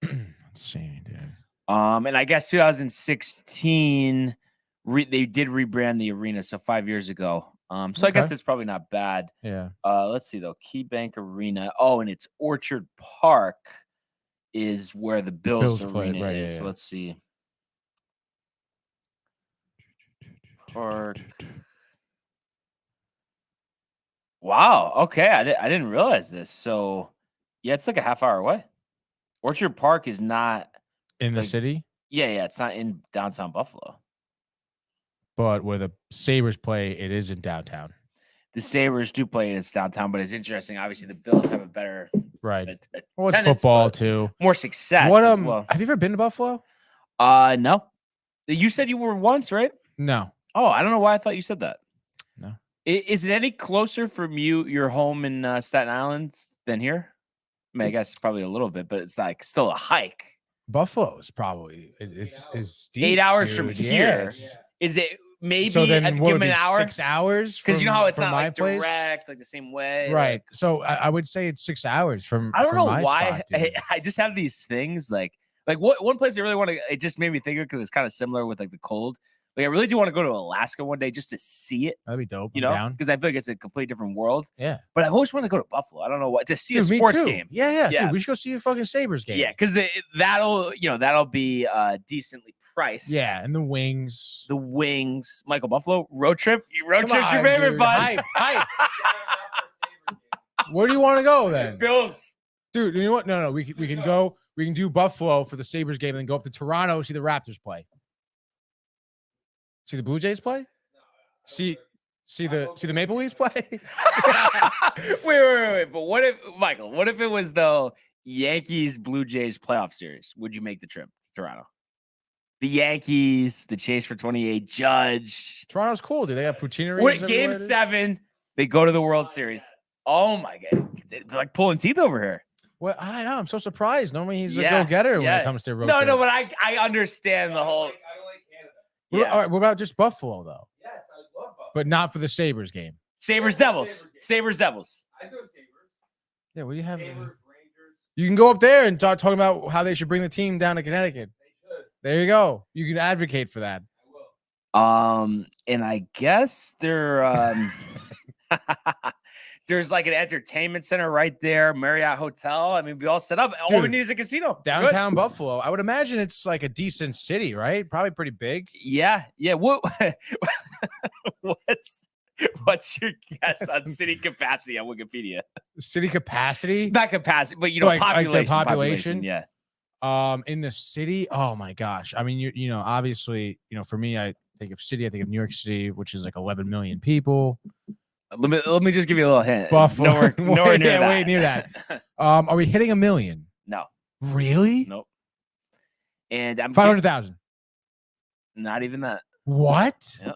Let's see, dude. And I guess 2016 they did rebrand the arena, so 5 years ago. So I guess it's probably not bad. Yeah. Let's see though. KeyBank Arena. Oh, and it's Orchard Park is where the Bills arena right, is. yeah. So let's see. Park. Wow. Okay, I didn't realize this. So yeah, it's like a half hour away. Orchard Park is not In the city, yeah, it's not in downtown Buffalo. but where the Sabres play, it is in downtown. The Sabres do play in its downtown, but it's interesting. Obviously, the Bills have a better Right. a Well, it's attendance, football but too. more success What as well. have you ever been to Buffalo? No. You said you were once, right? No. Oh, I don't know why I thought you said that. No. Is it any closer from your home in Staten Island than here? I mean, I guess probably a little bit, but it's like still a hike. Buffalo is probably it's deep, 8 hours from dude. here. Yeah, it's- Is it maybe so then give what them would an be hour? 6 hours? Because you know from- how it's from not my like place? direct, like the same way. Right. So I would say it's 6 hours from. I don't from know my why. spot, dude. I just have these things like what one place I really want to. It just made me think of because it's kind of similar with like the cold. Like I really do want to go to Alaska one day just to see it. That'd be dope. You I'm know, down. because I feel like it's a completely different world. Yeah. But I've always wanted to go to Buffalo. I don't know what to see Dude, a me sports too. game. Yeah, Yeah. Dude, we should go see a fucking Sabres game. Yeah, because that'll be decently priced. Yeah, and the wings. The wings, Michael Buffalo road trip. Road Come trip's your on, favorite, dude. bud. Hype. Where do you want to go then? Bills. Dude, you know what? No, we can go. We can do Buffalo for the Sabres game and then go up to Toronto, see the Raptors play. See the Blue Jays play? See the Maple Leafs play? wait. But what if Michael? What if it was the Yankees Blue Jays playoff series? Would you make the trip to Toronto? The Yankees, the chase for 28, Judge. Toronto's cool, dude. They got poutineries. What everywhere, game dude. 7? They go to the World Series. Oh my god, they're like pulling teeth over here. Well, I know. I'm so surprised. Normally he's Yeah, a go-getter when yeah. it comes to road No, trip. but I understand the whole. I don't like Canada. What- Yeah. All right, what about just Buffalo though? Yes, I love Buffalo. But not for the Sabres game. Sabres Yeah, Devils. Sabres game. Sabres Devils. I go Sabres. Yeah, what do you have? Sabres, Rangers. You can go up there and talking about how they should bring the team down to Connecticut. They should. There you go. You can advocate for that. I will. And I guess there's like an entertainment center right there, Marriott Hotel. I mean, we all set up. All we Dude, need is a casino. Good. Downtown Buffalo. I would imagine it's like a decent city, right? Probably pretty big. Yeah. What? What's your guess on city capacity on Wikipedia? City capacity? Not capacity, but you know, Like their population. Yeah. In the city. Oh my gosh. I mean, you know, obviously, you know, for me, I think of city. I think of New York City, which is like 11 million people. Let me just give you a little hint. Buffalo. Nowhere near that. Way near that. Are we hitting 1 million? No. Really? Nope. And I'm 500,000. Not even that. What? Yep.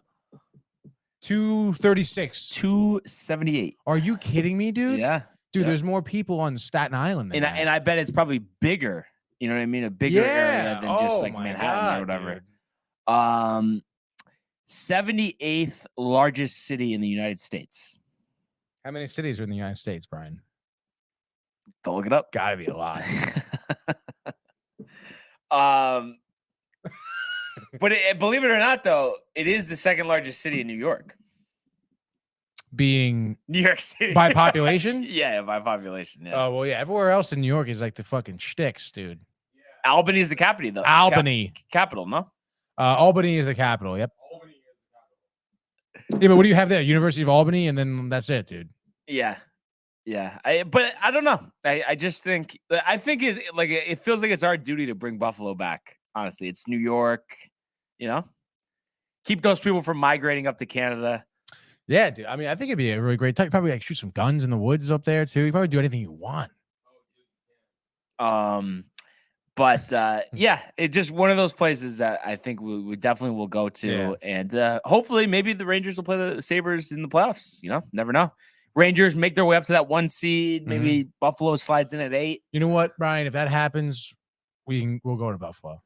236. 278. Are you kidding me, dude? Yeah. Dude, Yeah. There's more people on Staten Island than that. And I bet it's probably bigger. You know what I mean? A bigger area than just like my Manhattan God, or whatever. dude. 78th largest city in the United States. How many cities are in the United States, Brian? Don't look it up. Gotta be a lot. But believe it or not, though, it is the second largest city in New York. Being New York City by population? Yeah, by population. Yeah. Oh well, yeah. Everywhere else in New York is like the fucking shticks, dude. Albany is the capital, though. Albany. Capital, no? Albany is the capital. Yep. Yeah, but what do you have there? University of Albany, and then that's it, dude. Yeah. Yeah. But I don't know. I just think it feels like it's our duty to bring Buffalo back. Honestly, it's New York, you know, keep those people from migrating up to Canada. Yeah, dude. I mean, I think it'd be a really great time. You'd probably like shoot some guns in the woods up there too. You probably do anything you want. But yeah, it's just one of those places that I think we definitely will go to, Yeah. and hopefully maybe the Rangers will play the Sabres in the playoffs. You know, never know. Rangers make their way up to that 1 seed. Maybe Buffalo slides in at 8. You know what, Brian? If that happens, we'll go to Buffalo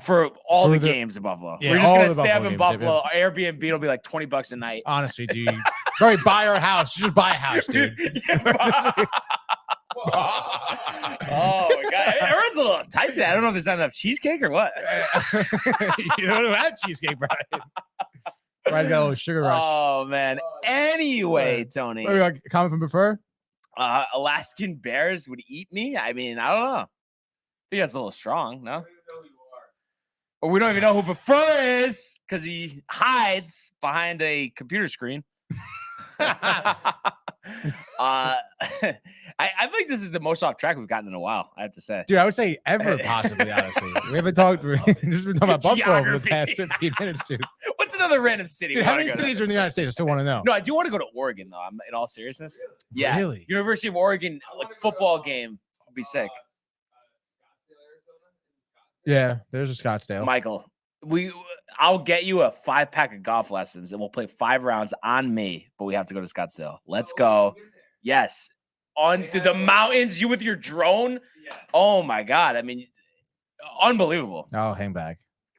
For all For the the- games in Buffalo. Yeah, We're just all gonna the stay up Buffalo in games, Buffalo. Airbnb will be like $20 a night. honestly, dude. Probably buy our house. You just buy a house, dude. Oh my god, everyone's a little tight today. I don't know if there's not enough cheesecake or what. You don't have cheesecake, Brian. Brian's got a little sugar rush. Oh man. Anyway, Tony, Comment from Prefer? Alaskan bears would eat me. I mean, I don't know. I think that's a little strong, no? Or we don't even know who Prefer is because he hides behind a computer screen. I think this is the most off track we've gotten in a while, I have to say. Dude, I would say ever, possibly, honestly. We haven't talked, we've just been talking about Buffalo for the Geography. past 15 minutes, dude. What's another random city? Dude, we how wanna many go to? cities are in the United States? I still want to know. No, I do want to go to Oregon, though. I'm in all seriousness. Yeah. Really? University of Oregon, like football game would be sick. Yeah, there's a Scottsdale. Michael, I'll get you a 5-pack of golf lessons and we'll play 5 rounds on me, but we have to go to Scottsdale. Let's go. Yes. On to the mountains, you with your drone. Oh my God. I mean, unbelievable. Oh, hang back.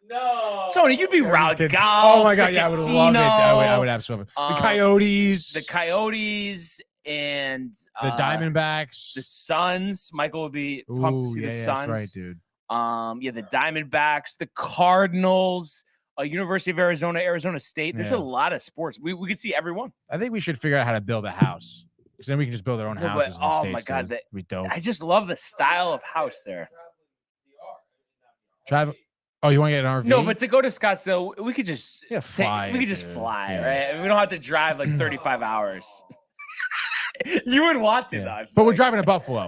No. Tony, you'd be I'm round just kidding. golf. Oh my God, the yeah, I would have loved it. I would absolutely. The Um, Coyotes, The Coyotes and the Diamondbacks. the Suns. Michael would be pumped to Ooh, see the yeah, Suns. that's right, dude. Yeah, the Diamondbacks, the Cardinals, University of Arizona, Arizona State. There's Yeah. a lot of sports. We could see every one. I think we should figure out how to build a house. Because then we can just build our own No, but- houses. in the oh States, my God, dude. that- We don't. I just love the style of house there. Travel. Oh, you want to get an RV? No, but to go to Scottsdale, we could just Yeah, fly we could it, just dude. fly, Yeah. right? And we don't have to drive like 35 hours. You would want to, Yeah. though. I feel But we're like. driving to Buffalo.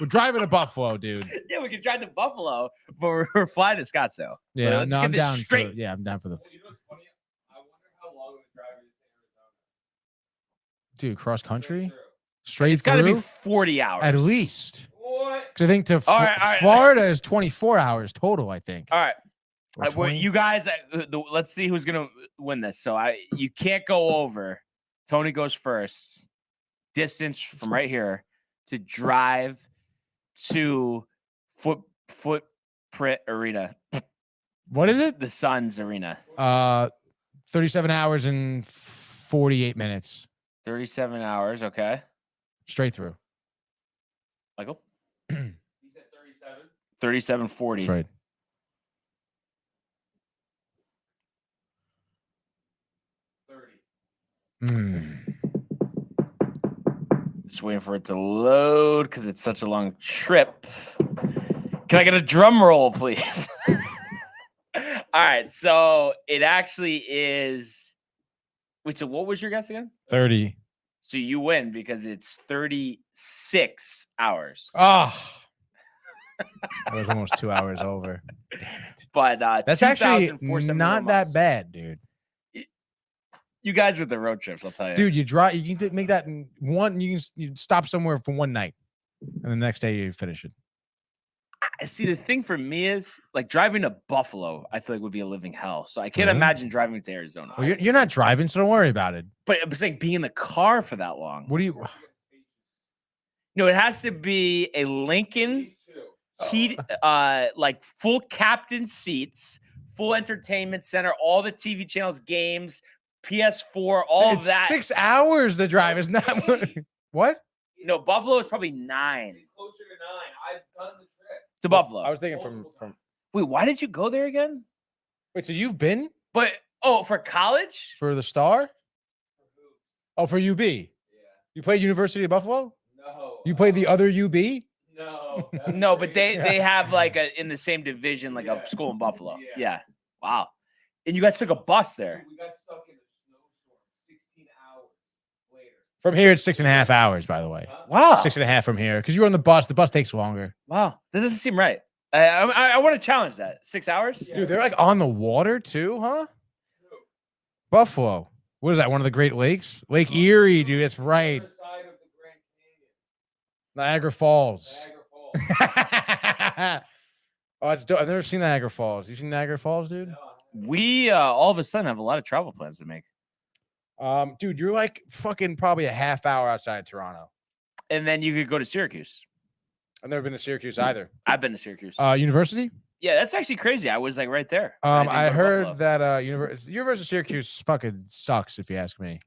We're driving to Buffalo, dude. Yeah, we could drive to Buffalo, but we're flying to Scottsdale. Yeah, let's no, get I'm this down. straight. I'm down for the You know what's funny? I wonder how long it would drive you to Arizona. dude cross country Through. straight It's got to through be 40 hours. at least. What? Because I think to All right. Florida is 24 hours total. I think. All right. Or Well, 20. you guys, let's see who's gonna win this. So you can't go over. Tony goes first. Distance from right here to drive to Footprint Arena. What is it? The Suns Arena. 37 hours and 48 minutes 37 hours. Okay, straight through. Michael. He said 37. 37:40. That's right. 30. Just waiting for it to load because it's such a long trip. Can I get a drum roll, please? All right, so it actually is Wait, so what was your guess again? 30. So you win because it's 36 hours. Oh, I was almost 2 hours over. Damn it. But That's actually 2,471 not that miles. bad, dude. You guys with the road trips, I'll tell you. Dude, you drive. You can make that in one. You stop somewhere for one night, and the next day you finish it. See, the thing for me is like driving to Buffalo, I feel like would be a living hell. So I can't Really? imagine driving to Arizona. Well, you're not driving, so don't worry about it. But I'm saying being in the car for that long. What do you? No, it has to be a Lincoln heat, like full captain seats, full entertainment center, all the TV channels, games, PS4, all It's of that. 6 hours to drive. It's not what? No, Buffalo is probably 9 It's closer to 9. I've done the trip. to Buffalo. I was thinking from. Wait, why did you go there again? Wait, so you've been But for college? for the Star? For hoops. Oh, for UB. Yeah. You played University of Buffalo. No. You played the other UB. No. No, but they Yeah. have like in the same division, like Yeah. a school in Buffalo. Yeah. Yeah. Wow. And you guys took a bus there. Dude, we got stuck in a snowstorm 16 hours later. From here, it's 6.5 hours. By the way, Huh? Wow. 6.5 from here because you were on the bus. The bus takes longer. Wow. That doesn't seem right. I want to challenge that. 6 hours? Yeah. Dude, they're like on the water too, huh? Buffalo. What is that? One of the Great Lakes? Lake Erie, dude. That's right. Other side of the Grand Canyon. Niagara Falls. Niagara Falls. Oh, it's dope. I've never seen Niagara Falls. You seen Niagara Falls, dude? No, We all of a sudden have a lot of travel plans to make. Dude, you're like fucking probably a half hour outside Toronto. And then you could go to Syracuse. I've never been to Syracuse either. I've been to Syracuse. University? Yeah, that's actually crazy. I was like right there. didn't I go to heard Buffalo. that University of Syracuse fucking sucks, if you ask me.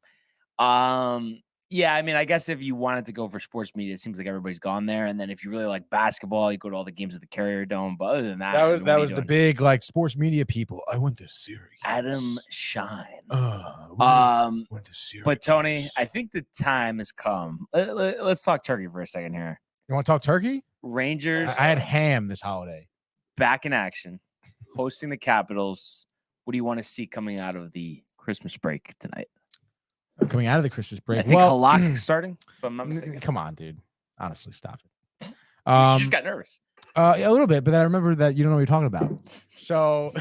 Yeah, I mean, I guess if you wanted to go for sports media, it seems like everybody's gone there. And then if you really like basketball, you go to all the games at the Carrier Dome. But other than that, I mean, what are you the doing? big like sports media people. I went to Syracuse. Adam Shine. Went to Syracuse. But Tony, I think the time has come. Let's talk turkey for a second here. You want to talk turkey? Rangers I had ham this holiday. back in action, hosting the Capitals. What do you want to see coming out of the Christmas break tonight? Coming out of the Christmas break. I think Halak starting. If I'm not mistaken. come on, dude. Honestly, stop it. You just got nervous. A little bit, but then I remember that you don't know what you're talking about. So,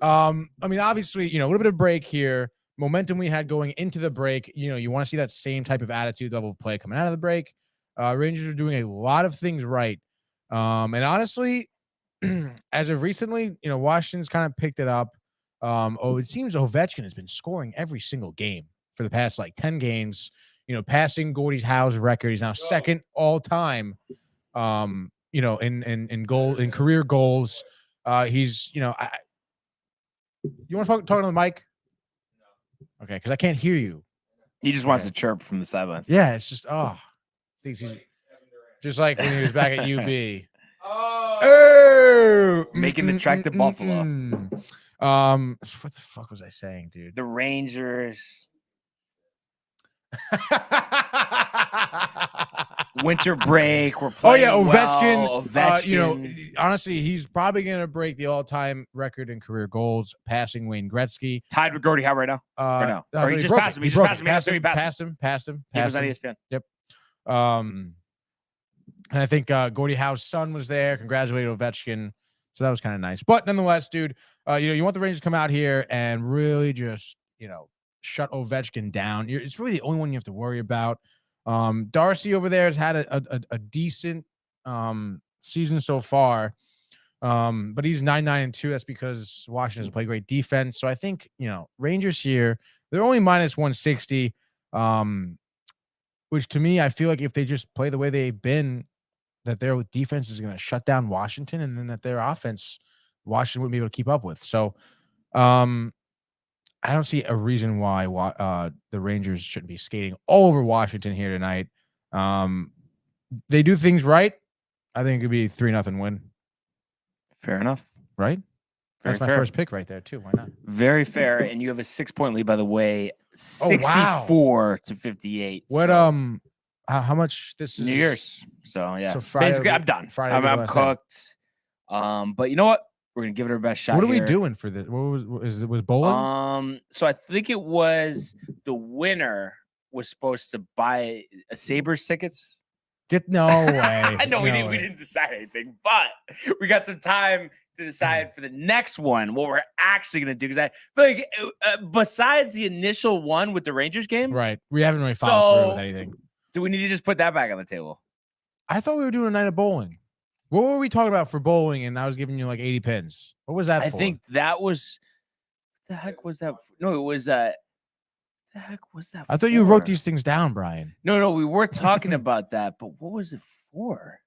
I mean, obviously, a little bit of break here. Momentum we had going into the break. You want to see that same type of attitude level of play coming out of the break. Rangers are doing a lot of things right. And honestly, as of recently, Washington's kind of picked it up. It seems Ovechkin has been scoring every single game for the past like 10 games, passing Gordie Howe's record. He's now second all time, in career goals. He's, you want to talk on the mic? Okay. Cause I can't hear you. He just wants to chirp from the sidelines. Yeah. It's just, thinks he's just like when he was back at UB. Oh. Making the trek to Buffalo. What the fuck was I saying, dude? The Rangers. Winter break. We're Oh playing. yeah, Ovechkin. Well. Ovechkin. Honestly, he's probably gonna break the all-time record in career goals, passing Wayne Gretzky. Tied with Gordie Howe right now. No, Or he he just broke passed it. him. He just broke passed it. him. He Passed him. He was on ESPN. And I think Gordie Howe's son was there. Congratulated Ovechkin. So that was kind of nice. But nonetheless, dude, you want the Rangers to come out here and really just, shut Ovechkin down. It's really the only one you have to worry about. Darcy over there has had a decent season so far. But he's 9-9-2. That's because Washington doesn't play great defense. So I think, Rangers here, they're only minus 160. Which to me, I feel like if they just play the way they've been, that their defense is going to shut down Washington, and then that their offense, Washington wouldn't be able to keep up with. So, I don't see a reason why the Rangers shouldn't be skating all over Washington here tonight. They do things right. I think it could be 3-0 win. Fair enough. Right? Very That's my fair. first pick right there too. Why not? Very fair. And you have a 6-point lead, by the way. Oh, wow. 64-58. What So, how much this is New Year's. So yeah. So Friday Basically, will I'm be- done. Friday will be I'm the last day. cooked. But you know what? We're gonna give it our best shot. What are we here. doing for this? Was bowling? So I think it was the winner was supposed to buy a Sabres tickets. No way. I know we No way. didn't decide anything, but we got some time to decide for the next one what we're actually gonna do. Because I feel like besides the initial one with the Rangers game, Right. We haven't really followed through with So- anything. do we need to just put that back on the table? I thought we were doing a night of bowling. What were we talking about for bowling? And I was giving you like 80 pins. What was that I for? think that was. What the heck was that? No, it was. The heck was that? I thought you wrote for? these things down, Brian. No, we were talking about that, but what was it for?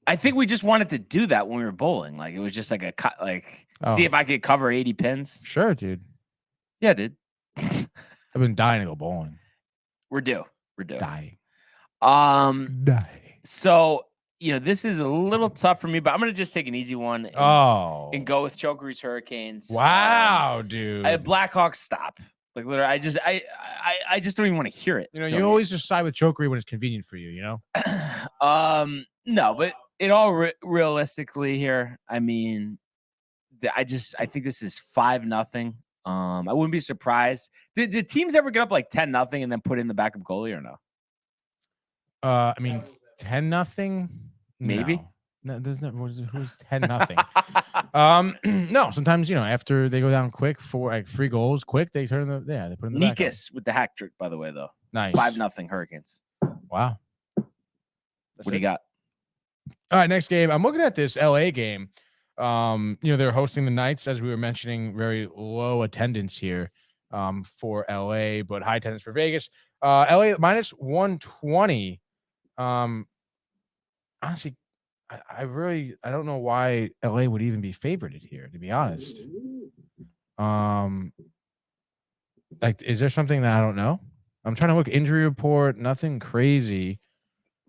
I think we just wanted to do that when we were bowling. Like it was just like see if I could cover 80 pins. Sure, dude. Yeah, dude. I've been dying to go bowling. We're due. Dying. So this is a little tough for me, but I'm gonna just take an easy one and go with Chokeries Hurricanes. Wow, dude. Blackhawks stop. Like literally, I just don't even want to hear it. You always just side with Chokery when it's convenient for you, No, but it all realistically here. I mean, I think this is 5-0. I wouldn't be surprised. Did teams ever get up like 10-0 and then put in the backup goalie or no? I mean, 10-0. Maybe. No, there's no. Who's 10-0? No. Sometimes after they go down quick for like 3 goals, quick they turn they put in the backup. Nikas with the hack trick, by the way, though. Nice. 5-0 Hurricanes. Wow. What do you got? All right, next game. I'm looking at this LA game. They're hosting the Knights, as we were mentioning, very low attendance here for LA, but high attendance for Vegas. LA minus 120. Honestly, I don't know why LA would even be favored here, to be honest. Like, is there something that I don't know? I'm trying to look injury report, nothing crazy.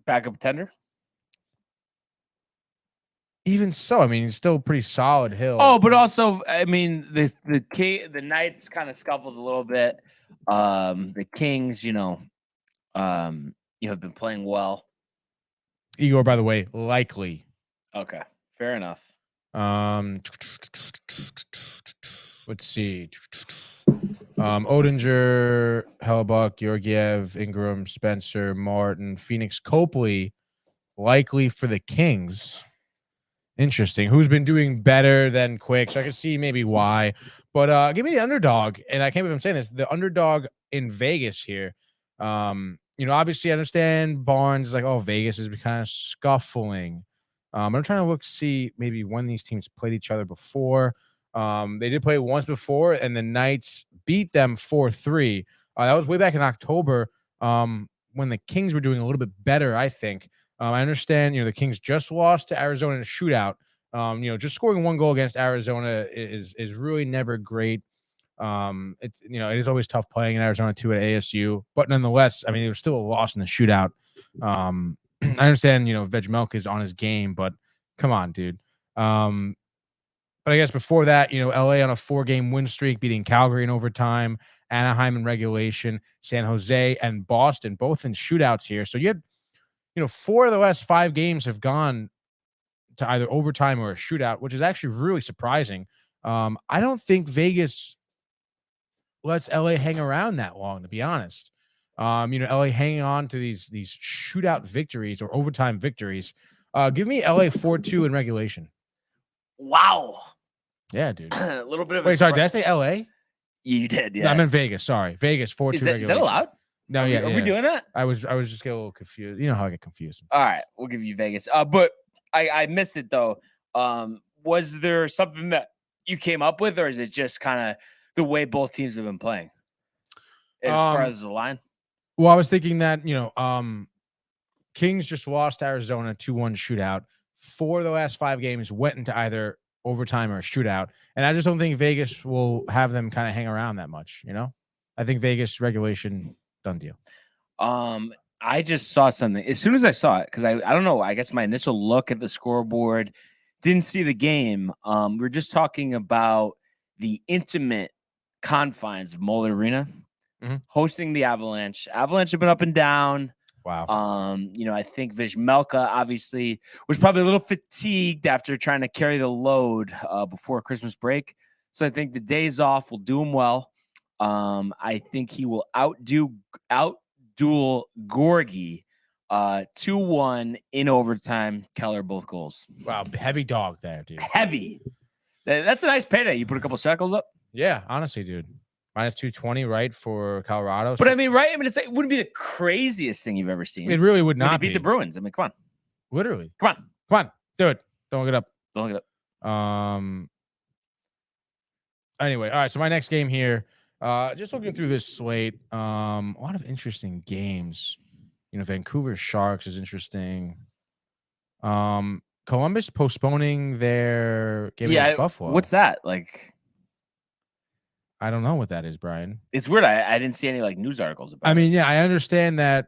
Backup tender? Even so, I mean, it's still pretty solid hill. Oh, but also, I mean, the Knights kind of scuffled a little bit. The Kings, have been playing well. Igor, by the way, likely. Okay, fair enough. Let's see. Odinger, Hellebuck, Georgiev, Ingram, Spencer, Martin, Phoenix, Copley, likely for the Kings. Interesting. Who's been doing better than Quick? So I can see maybe why. But give me the underdog. And I can't believe I'm saying this. The underdog in Vegas here. Obviously I understand Barnes is like, oh, Vegas is kind of scuffling. I'm trying to see maybe when these teams played each other before. They did play once before, and the Knights beat them 4-3. That was way back in October when the Kings were doing a little bit better, I think. I understand, the Kings just lost to Arizona in a shootout. Just scoring 1 goal against Arizona is really never great. It is always tough playing in Arizona too at ASU, but nonetheless, I mean, it was still a loss in the shootout. I understand, Veg Milk is on his game, but come on, dude. But I guess before that, LA on a 4-game win streak, beating Calgary in overtime, Anaheim in regulation, San Jose and Boston, both in shootouts here. So you had, 4 of the last 5 games have gone to either overtime or a shootout, which is actually really surprising. I don't think Vegas lets LA hang around that long, to be honest. LA hanging on to these shootout victories or overtime victories. Give me LA 4-2 in regulation. Wow. Yeah, dude. A little bit of Wait, sorry, did I say LA? You did, yeah. No, I'm in Vegas. Sorry. Vegas 4-2 regulation. Is that allowed? No, Are we doing that? I was just getting a little confused. You know how I get confused. All right, we'll give you Vegas. But I missed it though. Was there something that you came up with, or is it just kind of the way both teams have been playing as far as the line? Well, I was thinking that, Kings just lost Arizona 2-1 shootout. 4 of the last 5 games went into either overtime or a shootout. And I just don't think Vegas will have them kind of hang around that much, I think Vegas regulation, done deal. I just saw something as soon as I saw it, because I don't know. I guess my initial look at the scoreboard, didn't see the game. We're just talking about the intimate confines of Moeller Arena, hosting the Avalanche. Avalanche have been up and down. Wow. I think Vizmelka obviously was probably a little fatigued after trying to carry the load before Christmas break. So I think the days off will do him well. I think he will outduel Gorgie 2-1 in overtime. Keller both goals. Wow, heavy dog there, dude. Heavy. That's a nice payday. You put a couple shekels up. Yeah, honestly, dude. Minus 220, right, for Colorado. But I mean, right? I mean, it wouldn't be the craziest thing you've ever seen. It really would When they not beat be. the Bruins. I mean, come on. Literally. Come on. Come on. Do it. Don't look it up. Don't look it up. Anyway, all right. So my next game here, just looking through this slate, a lot of interesting games. Vancouver Sharks is interesting. Columbus postponing their game against Buffalo. What's that? Like, I don't know what that is, Brian. it's weird. I didn't see any like news articles about it. I mean, yeah, I understand that,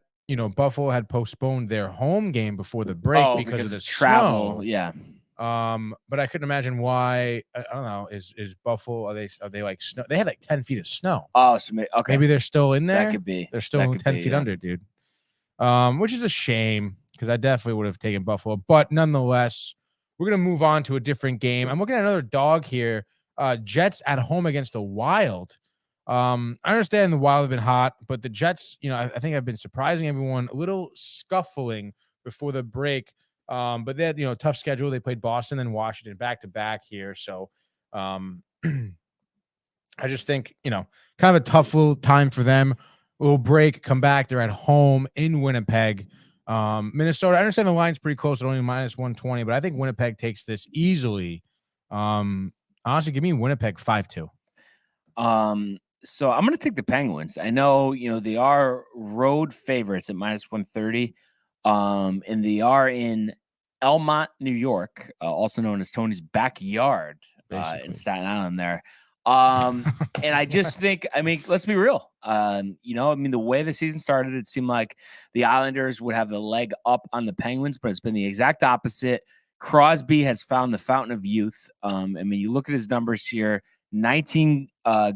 Buffalo had postponed their home game before the break because of the travel. snow. Yeah. But I couldn't imagine why. I don't know. Is Buffalo? Are they like snow? They had like 10 feet of snow. Oh, so okay. Maybe they're still in there. That could be. They're still That could 10 be, feet yeah. under, dude. Which is a shame because I definitely would have taken Buffalo. But nonetheless, we're gonna move on to a different game. I'm looking at another dog here. Jets at home against the Wild. I understand the Wild have been hot, but the Jets, I think have been surprising everyone. A little scuffling before the break. But they had, tough schedule. They played Boston and Washington back to back here. So I just think, kind of a tough little time for them. A little break, come back. They're at home in Winnipeg. Minnesota, I understand the line's pretty close at only minus 120, but I think Winnipeg takes this easily. Honestly, give me Winnipeg 5-2. So I'm going to take the Penguins. I know, they are road favorites at minus 130. And they are in Elmont, New York, also known as Tony's backyard in Staten Island there. And I just think, let's be real. The way the season started, it seemed like the Islanders would have the leg up on the Penguins, but it's been the exact opposite. Crosby has found the fountain of youth. You look at his numbers here, 19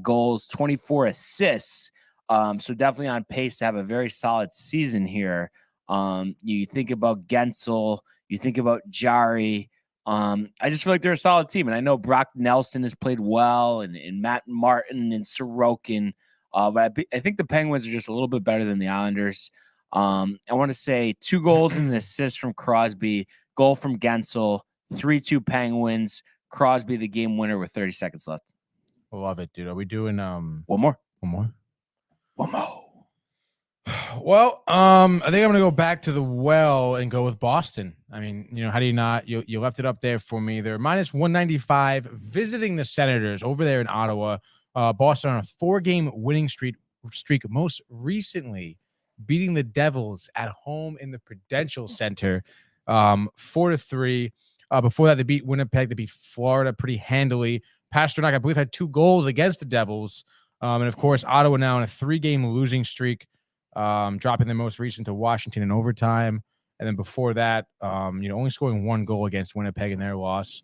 goals, 24 assists. So definitely on pace to have a very solid season here. You think about Gensel, you think about Jari. I just feel like they're a solid team. And I know Brock Nelson has played well and Matt Martin and Sorokin. But I think the Penguins are just a little bit better than the Islanders. I want to say 2 goals and an assist from Crosby, goal from Gensel, 3-2 Penguins. Crosby, the game winner with 30 seconds left. I love it, dude. Are we doing one more? One more? One more. Well, I think I'm going to go back to the well and go with Boston. How do you not? You left it up there for me. They're minus 195 visiting the Senators over there in Ottawa. Boston on a 4-game winning streak, most recently beating the Devils at home in the Prudential Center 4-3. Before that, they beat Winnipeg. They beat Florida pretty handily. Pasternak, I believe, had 2 goals against the Devils. And, of course, Ottawa now on a 3-game losing streak. Dropping their most recent to Washington in overtime. And then before that, only scoring 1 goal against Winnipeg in their loss.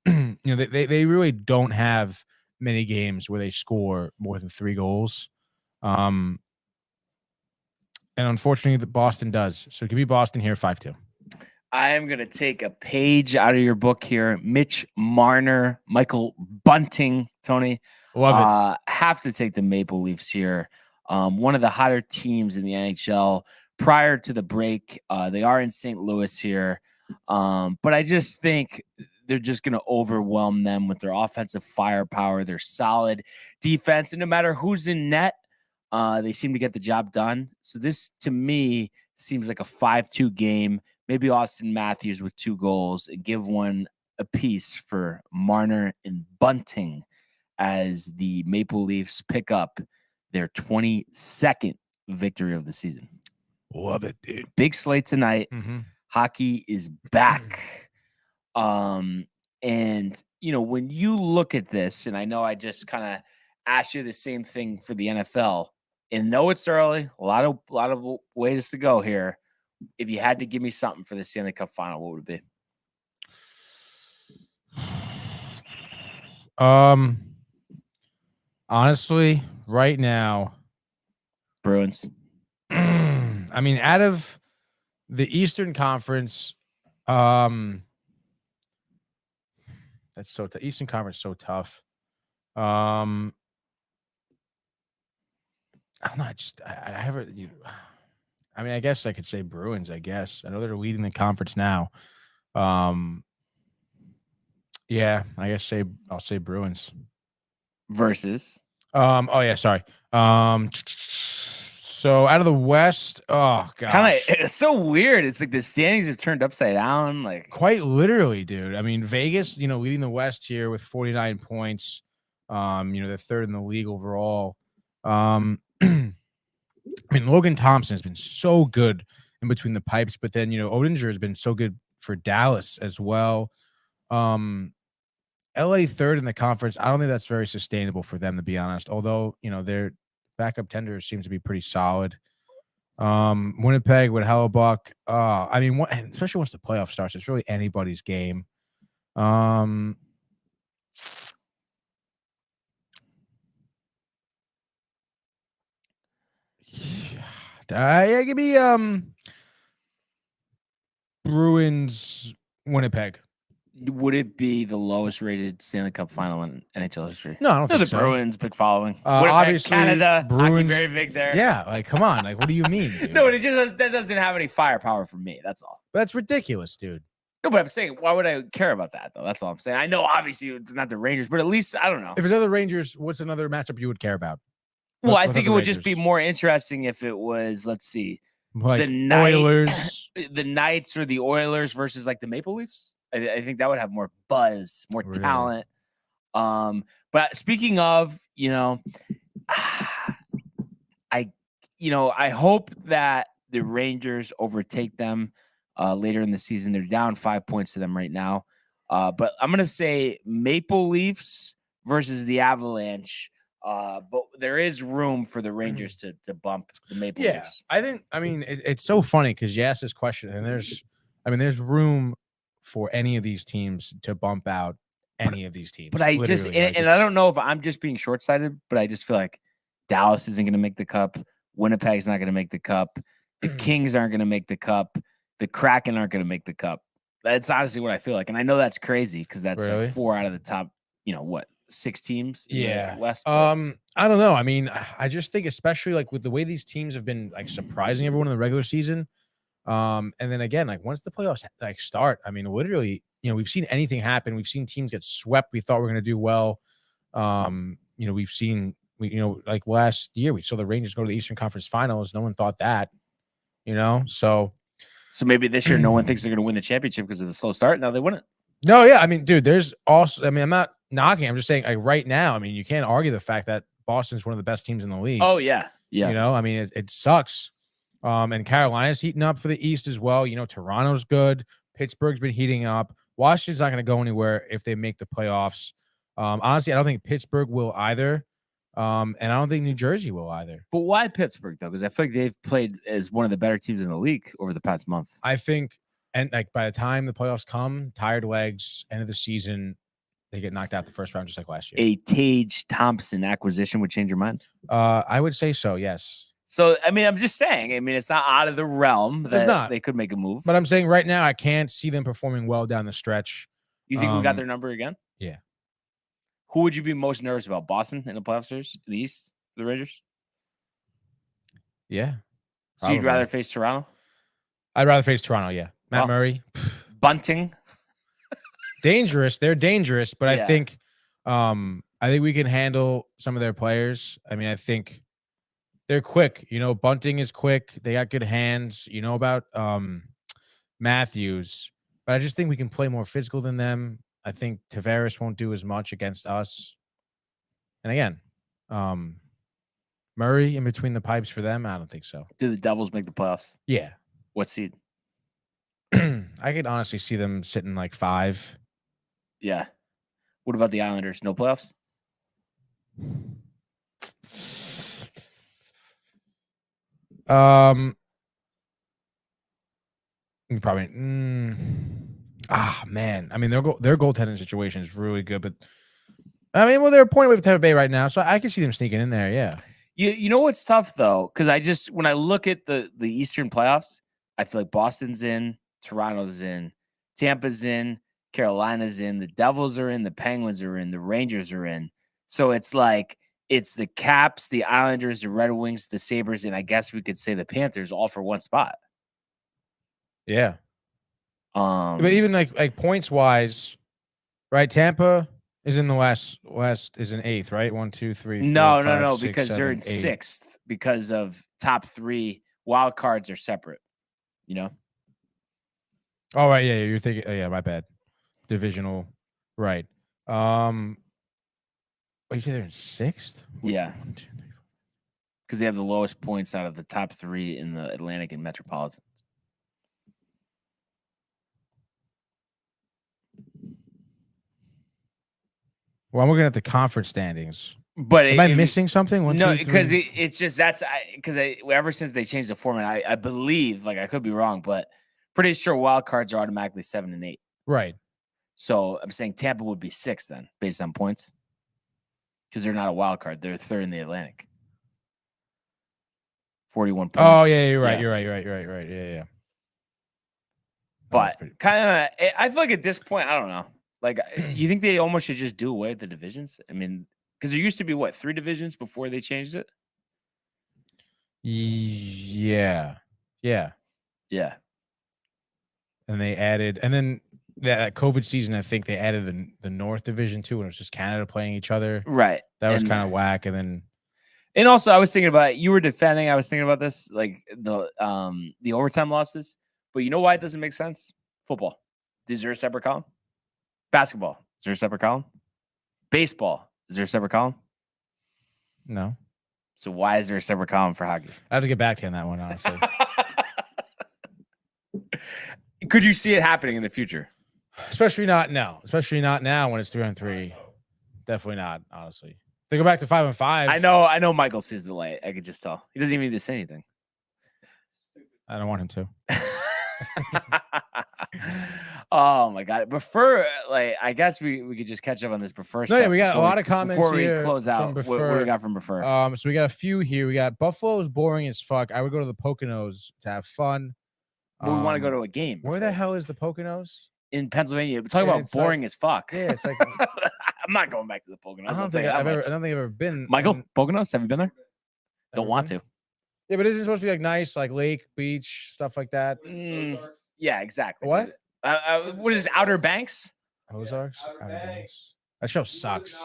They really don't have many games where they score more than 3 goals. And unfortunately, the Boston does. So give me Boston here, 5-2. I am going to take a page out of your book here. Mitch Marner, Michael Bunting, Tony. Love it. Have to take the Maple Leafs here. One of the hotter teams in the NHL prior to the break. They are in St. Louis here. But I just think they're just going to overwhelm them with their offensive firepower, their solid defense. And no matter who's in net, they seem to get the job done. So this, to me, seems like a 5-2 game. Maybe Austin Matthews with 2 goals and give one apiece for Marner and Bunting as the Maple Leafs pick up their 22nd victory of the season. Love it, dude. Big slate tonight. Mm-hmm. Hockey is back. And, when you look at this, and I know I just kind of asked you the same thing for the NFL, and though it's early, a lot of ways to go here. If you had to give me something for the Stanley Cup final, what would it be? Honestly, right now, Bruins. I I mean, out of the Eastern Conference, that's so tough. Eastern Conference so tough. I'm not just I have a I mean, I guess I could say Bruins, I guess. I know they're leading the conference now. Yeah, I guess I'll say Bruins. Versus. Oh yeah, sorry. So out of the West, oh gosh. Kind of, it's so weird. It's like the standings are turned upside down. Like Quite literally, dude. I mean, Vegas, leading the West here with 49 points. They're third in the league overall. I mean, Logan Thompson has been so good in between the pipes, but then, Oettinger has been so good for Dallas as well. LA third in the conference. I don't think that's very sustainable for them, to be honest. Although, their backup tenders seems to be pretty solid. Winnipeg with Hellebuck. I mean, especially once the playoff starts, it's really anybody's game. Yeah, give me Bruins, Winnipeg. would it be the lowest rated Stanley Cup final in NHL history? No, I don't think the so. Bruins, big following. Winnipeg, Obviously, Canada, hockey Bruins, very big there. Yeah, like come on, like what do you mean? Dude? No, that doesn't have any firepower for me. That's all. That's ridiculous, dude. No, but I'm saying, why would I care about that though? That's all I'm saying. I know obviously it's not the Rangers, but at least I don't know. If it's other Rangers, what's another matchup you would care about? Well, I think it would just be more interesting if it was, let's see, like the Oilers, the Knights or the Oilers versus like the Maple Leafs. I think that would have more buzz, more talent. But speaking of, I hope that the Rangers overtake them later in the season. They're down 5 points to them right now. But I'm going to say Maple Leafs versus the Avalanche. But there is room for the Rangers to bump the Maple Leafs. I mean, it's so funny because you asked this question and there's room for any of these teams to bump out any of these teams. But I just, and I don't know if I'm just being short-sighted, but I just feel like Dallas isn't going to make the cup. Winnipeg's not going to make the cup. The Kings aren't going to make the cup. The Kraken aren't going to make the cup. That's honestly what I feel like. And I know that's crazy because that's like 4 out of the top, 6 teams. Yeah. West. I don't know. I mean, I just think, especially like with the way these teams have been like surprising everyone in the regular season. And then again, like once the playoffs like start, I mean, literally, we've seen anything happen. We've seen teams get swept. We thought we were going to do well. We've seen, like last year, we saw the Rangers go to the Eastern Conference Finals. No one thought that, so maybe this year, no one thinks they're going to win the championship because of the slow start. Now they wouldn't. No, yeah. I mean, dude, there's also, I'm not knocking. I'm just saying, like right now, I mean, you can't argue the fact that Boston's one of the best teams in the league. Oh yeah. Yeah. I mean, it sucks. And Carolina's heating up for the East as well. Toronto's good. Pittsburgh's been heating up. Washington's not going to go anywhere if they make the playoffs. Honestly, I don't think Pittsburgh will either. And I don't think New Jersey will either. But why Pittsburgh, though? Because I feel like they've played as one of the better teams in the league over the past month. I think, and like by the time the playoffs come, tired legs, end of the season, they get knocked out the first round just like last year. A Tage Thompson acquisition would change your mind? I would say so, yes. So, I mean, I'm just saying. I mean, it's not out of the realm that they could make a move. But I'm saying right now, I can't see them performing well down the stretch. You think we got their number again? Yeah. Who would you be most nervous about? Boston in the playoff series? The East? The Rangers? Yeah. So you'd rather face Toronto? I'd rather face Toronto, yeah. Matt Murray. Bunting? Dangerous. They're dangerous, but I think we can handle some of their players. I mean, I think they're quick. Bunting is quick. They got good hands. About Matthews. But I just think we can play more physical than them. I think Tavares won't do as much against us. And again, Murray in between the pipes for them? I don't think so. Do the Devils make the playoffs? Yeah. What seed? I could honestly see them sitting like 5. Yeah. What about the Islanders? No playoffs? Probably. Man. I mean, their goaltending situation is really good, but I mean, they're a point away from Tampa Bay right now, so I can see them sneaking in there. Yeah. You know what's tough though, because when I look at the Eastern playoffs, I feel like Boston's in, Toronto's in, Tampa's in, Carolina's in, the Devils are in, the Penguins are in, the Rangers are in. So it's like it's the Caps, the Islanders, the Red Wings, the Sabres, and I guess we could say the Panthers all for one spot. Yeah. But even like points wise, right? Tampa is in the West is in 8th, right? 1, 2, 3, 4, no, 5, 6, because 7, they're in 8. 6th because of top 3 wild cards are separate. You know. Oh right, yeah, you're thinking. Oh, yeah, my bad. Divisional, right? You say they're in 6th? Yeah, because they have the lowest points out of the top 3 in the Atlantic and Metropolitan. Well, I'm looking at the conference standings. But am I missing something? No, because it's just because ever since they changed the format, I believe, like I could be wrong, but pretty sure wild cards are automatically 7 and 8. Right. So I'm saying Tampa would be 6th then, based on points, because they're not a wild card; they're 3rd in the Atlantic. 41 points. Oh yeah, you're right. Yeah. You're right. Yeah. But kind of, I feel like at this point, I don't know. Like, you think they almost should just do away with the divisions? I mean, because there used to be 3 divisions before they changed it. Yeah. And they added, and then that COVID season, I think they added the North Division too, and it was just Canada playing each other. Right. That was kind of whack. And also, I was thinking about you were defending. I was thinking about this, like the overtime losses. But you know why it doesn't make sense? Football. Is there a separate column? Basketball. Is there a separate column? Baseball. Is there a separate column? No. So why is there a separate column for hockey? I have to get back to you on that one, honestly. Could you see it happening in the future? Especially not now. Especially not now when it's 3-on-3. Definitely not, honestly. If they go back to 5-on-5. I know Michael sees the light. I could just tell. He doesn't even need to say anything. I don't want him to. Oh my god! I guess we could just catch up on this Prefer. No, yeah, we got a lot of comments before here. We close out. What do we got from Prefer? So we got a few here. We got Buffalo is boring as fuck. I would go to the Poconos to have fun. We want to go to a game. Where the hell is the Poconos? In Pennsylvania. We're talking about boring as fuck. Yeah, it's like I'm not going back to the Poconos. I don't think I've ever been. Michael, Poconos, have you been there? Don't want to. Yeah, but isn't it supposed to be like nice, like lake, beach, stuff like that? Yeah, exactly. What? What is it, Outer Banks? Ozarks? Outer Banks. That show sucks.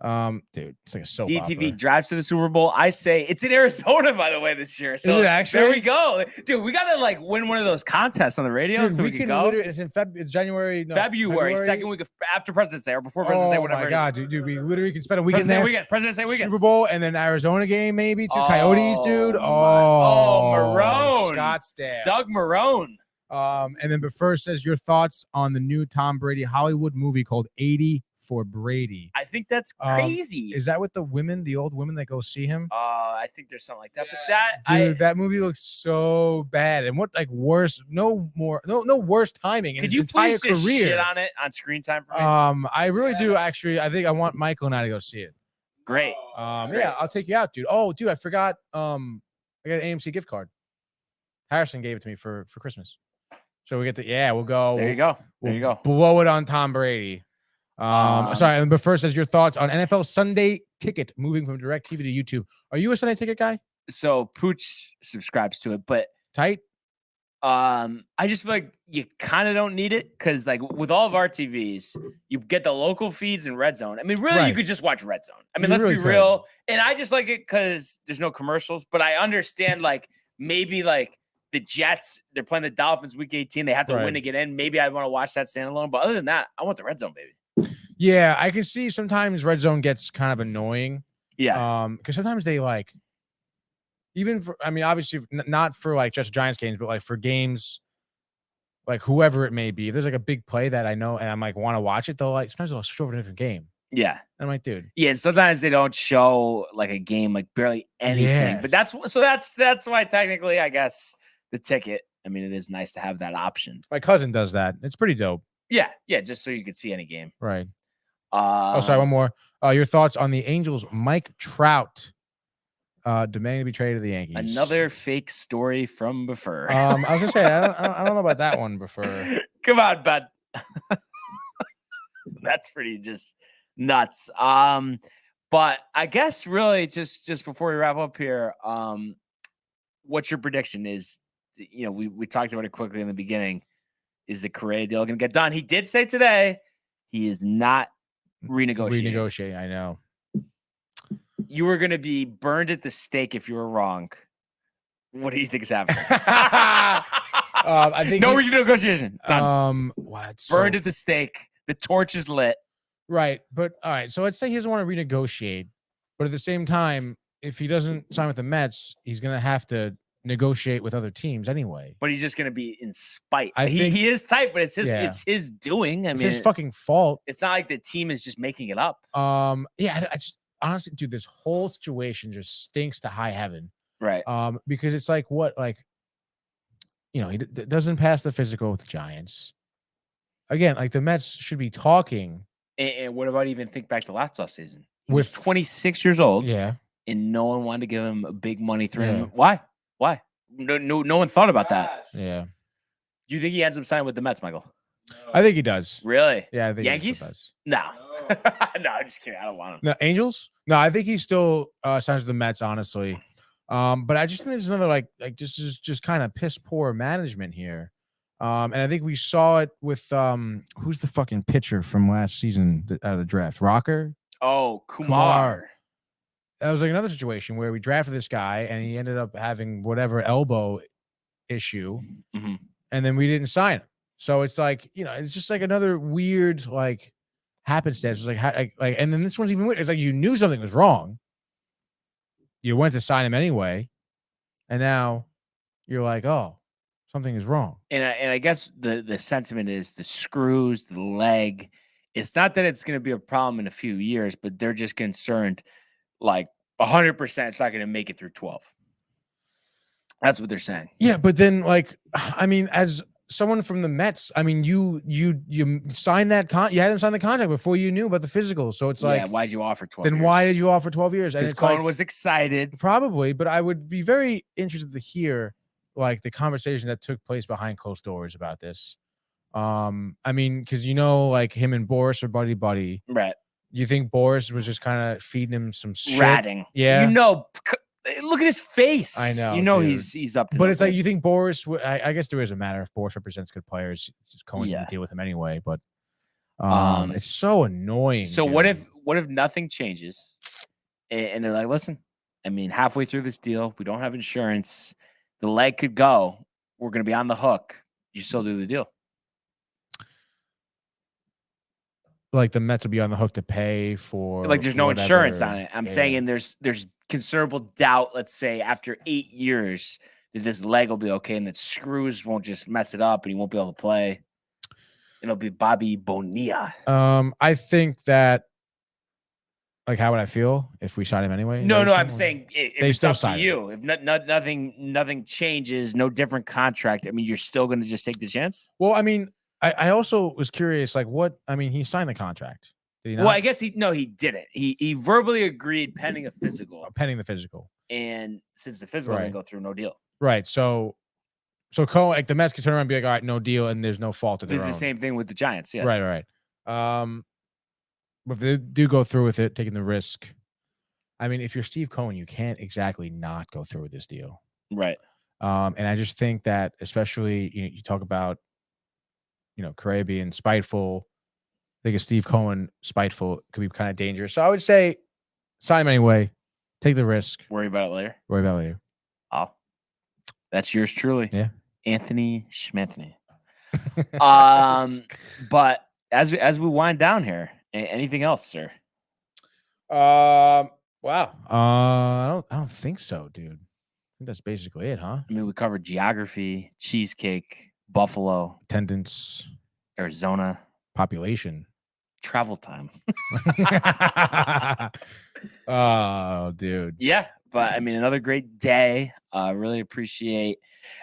Dude, it's like a soap DTV opera. drives to the Super Bowl. I say it's in Arizona, by the way, this year. So is it actually? There we go, dude. We gotta win one of those contests on the radio, dude, so we can go. It's in January. No, February, second week after President's Day or before President's Day, whatever. Oh my god, dude, we literally can spend a weekend there. President's Day weekend, Super Bowl, and then Arizona game maybe too. Coyotes, dude. Marone, Scottsdale, Doug Marone. And then but first says your thoughts on the new Tom Brady Hollywood movie called 80 for Brady. I think that's crazy. Is that with the old women that go see him? I think there's something like that. But that movie looks so bad. And what no worse timing in his entire career. Could you please shit on it on screen time for me? I really do actually. I think I want Michael and I to go see it. Great. Yeah, I'll take you out, dude. Oh, dude, I forgot. I got an AMC gift card. Harrison gave it to me for Christmas. So we get to we'll go. There you go. Blow it on Tom Brady. Sorry, but first, as your thoughts on NFL Sunday Ticket moving from DirecTV to YouTube. Are you a Sunday Ticket guy? So Pooch subscribes to it, but tight. I just feel like you kind of don't need it because, like, with all of our TVs, you get the local feeds and Red Zone. I mean, really, you could just watch Red Zone. I mean, let's be real. And I just like it because there's no commercials. But I understand, like, maybe like the Jets, they're playing the Dolphins week 18. They have to win to get in. Maybe I want to watch that standalone. But other than that, I want the Red Zone, baby. Yeah, I can see sometimes Red Zone gets kind of annoying. Yeah. Because sometimes they like, even for, I mean, obviously not for like just Giants games, but like for games, like whoever it may be, if there's like a big play that I know and I'm like want to watch it, they'll like sometimes they'll switch over to a different game. Yeah. And I'm like, dude. Yeah, sometimes they don't show like a game, like barely anything. Yeah. But that's why technically, I guess the ticket. I mean, it is nice to have that option. My cousin does that. It's pretty dope. Yeah, just so you could see any game. Right. Sorry, one more. Your thoughts on the Angels, Mike Trout demanding to be traded to the Yankees. Another fake story from before. I was gonna say I don't know about that one before. Come on, bud. That's pretty just nuts. But I guess really just before we wrap up here, what's your prediction? Is we talked about it quickly in the beginning. Is the Correa deal going to get done? He did say today he is not renegotiating. I know. You were going to be burned at the stake if you were wrong. What do you think is happening? I think no renegotiation. Done. What? Burned at the stake. The torch is lit. Right, but all right. So let's say he doesn't want to renegotiate, but at the same time, if he doesn't sign with the Mets, he's going to have to negotiate with other teams anyway. But he's just going to be in spite. I think he is tight, but it's his yeah. it's his doing. I It's mean, his fucking fault. it's not like the team is just making it up. Yeah, I just honestly, dude, this whole situation just stinks to high heaven. Right. Because it's like what, like, he doesn't pass the physical with the Giants. Again, like the Mets should be talking. And what about even think back to last offseason? He was 26 years old. Yeah. And no one wanted to give him a big money through Yeah. him. Why? No one thought about that. Yeah. Do you think he ends up signing with the Mets, Michael? I think he does. Really? Yeah, I think Yankees? he does. No. No. No, I'm just kidding. I don't want him. No, Angels? No, I think he still signs with the Mets, honestly. But I just think this is another like this is just kind of piss poor management here. And I think we saw it with who's the fucking pitcher from last season out of the draft? Rocker? Oh, Kumar. That was like another situation where we drafted this guy and he ended up having whatever elbow issue, Mhm. and then we didn't sign him. So it's like, it's just like another weird like happenstance. It's like, and then this one's even weird. It's like you knew something was wrong. You went to sign him anyway, and now you're like, oh, something is wrong. And I guess the sentiment is the screws, the leg. It's not that it's going to be a problem in a few years, but they're just concerned, like 100%, it's not going to make it through 12. That's what they're saying. Yeah, but then like, I mean, as someone from the Mets, I mean, you signed that you had him sign the contract before you knew about the physical. So it's like, why'd you offer 12? then years? why did you offer 12 years? And Because it's Cohen like, was excited. probably, but I would be very interested to hear like the conversation that took place behind closed doors about this. I mean, because like him and Boris are buddy. Right. You think Boris was just kind of feeding him some shit? Ratting. Yeah. Look at his face. I know, dude. he's up to But no it's like good. you think Boris I guess there is a matter if Boris represents good players. Cohen's gonna deal with him anyway, but it's so annoying. So dude. what if nothing changes and they're like, listen, I mean, halfway through this deal, we don't have insurance. The leg could go. We're going to be on the hook. You still do the deal. like the Mets will be on the hook to pay for Like there's no whatever. insurance on it. I'm Yeah. saying there's considerable doubt, let's say after 8 years, that this leg will be okay and that screws won't just mess it up and he won't be able to play. It'll be Bobby Bonilla. I think that, like, how would I feel if we shot him anyway? No, Is that what I'm you're saying if They it's still up to sign him. you. If nothing changes, no different contract. I mean, you're still going to just take the chance. Well, I mean, I also was curious, like, he signed the contract. Did he not? Well, I guess he didn't. He verbally agreed pending a physical, Pending the physical. and since the physical didn't Right. go through, no deal. Right. So Cohen, like the Mets can turn around and be like, all right, no deal, and there's no fault of their This is own. the same thing with the Giants. Yeah, Right. But if they do go through with it, taking the risk. I mean, if you're Steve Cohen, you can't exactly not go through with this deal. right. And I just think that, especially you talk about, Correa being spiteful. I think if Steve Cohen spiteful could be kind of dangerous. So I would say sign him anyway. Take the risk. Worry about it later. Worry about it later. Oh, that's yours truly. Yeah. Anthony Schmanthony. But as we wind down here, anything else, sir? Wow. I don't think so, dude. I think that's basically it, huh? I mean, we covered geography, cheesecake, Buffalo, Attendance, Arizona, population. travel time. Oh, dude. Yeah, but I mean, another great day. Really appreciate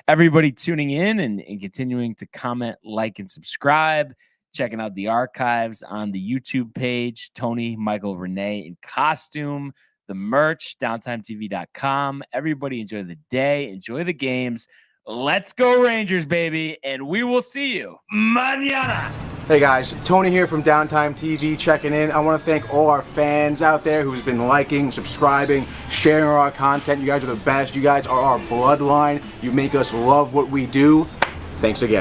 everybody tuning in and continuing to comment, like, and subscribe. Checking out the archives on the YouTube page. Tony, Michael, Renee in costume. the merch, downtimetv.com. Everybody enjoy the day, enjoy the games. Let's go Rangers, baby, and we will see you mañana. Hey guys, Tony here from Downtime TV checking in. I want to thank all our fans out there who's been liking, subscribing, sharing our content. You guys are the best. You guys are our bloodline. You make us love what we do. Thanks again.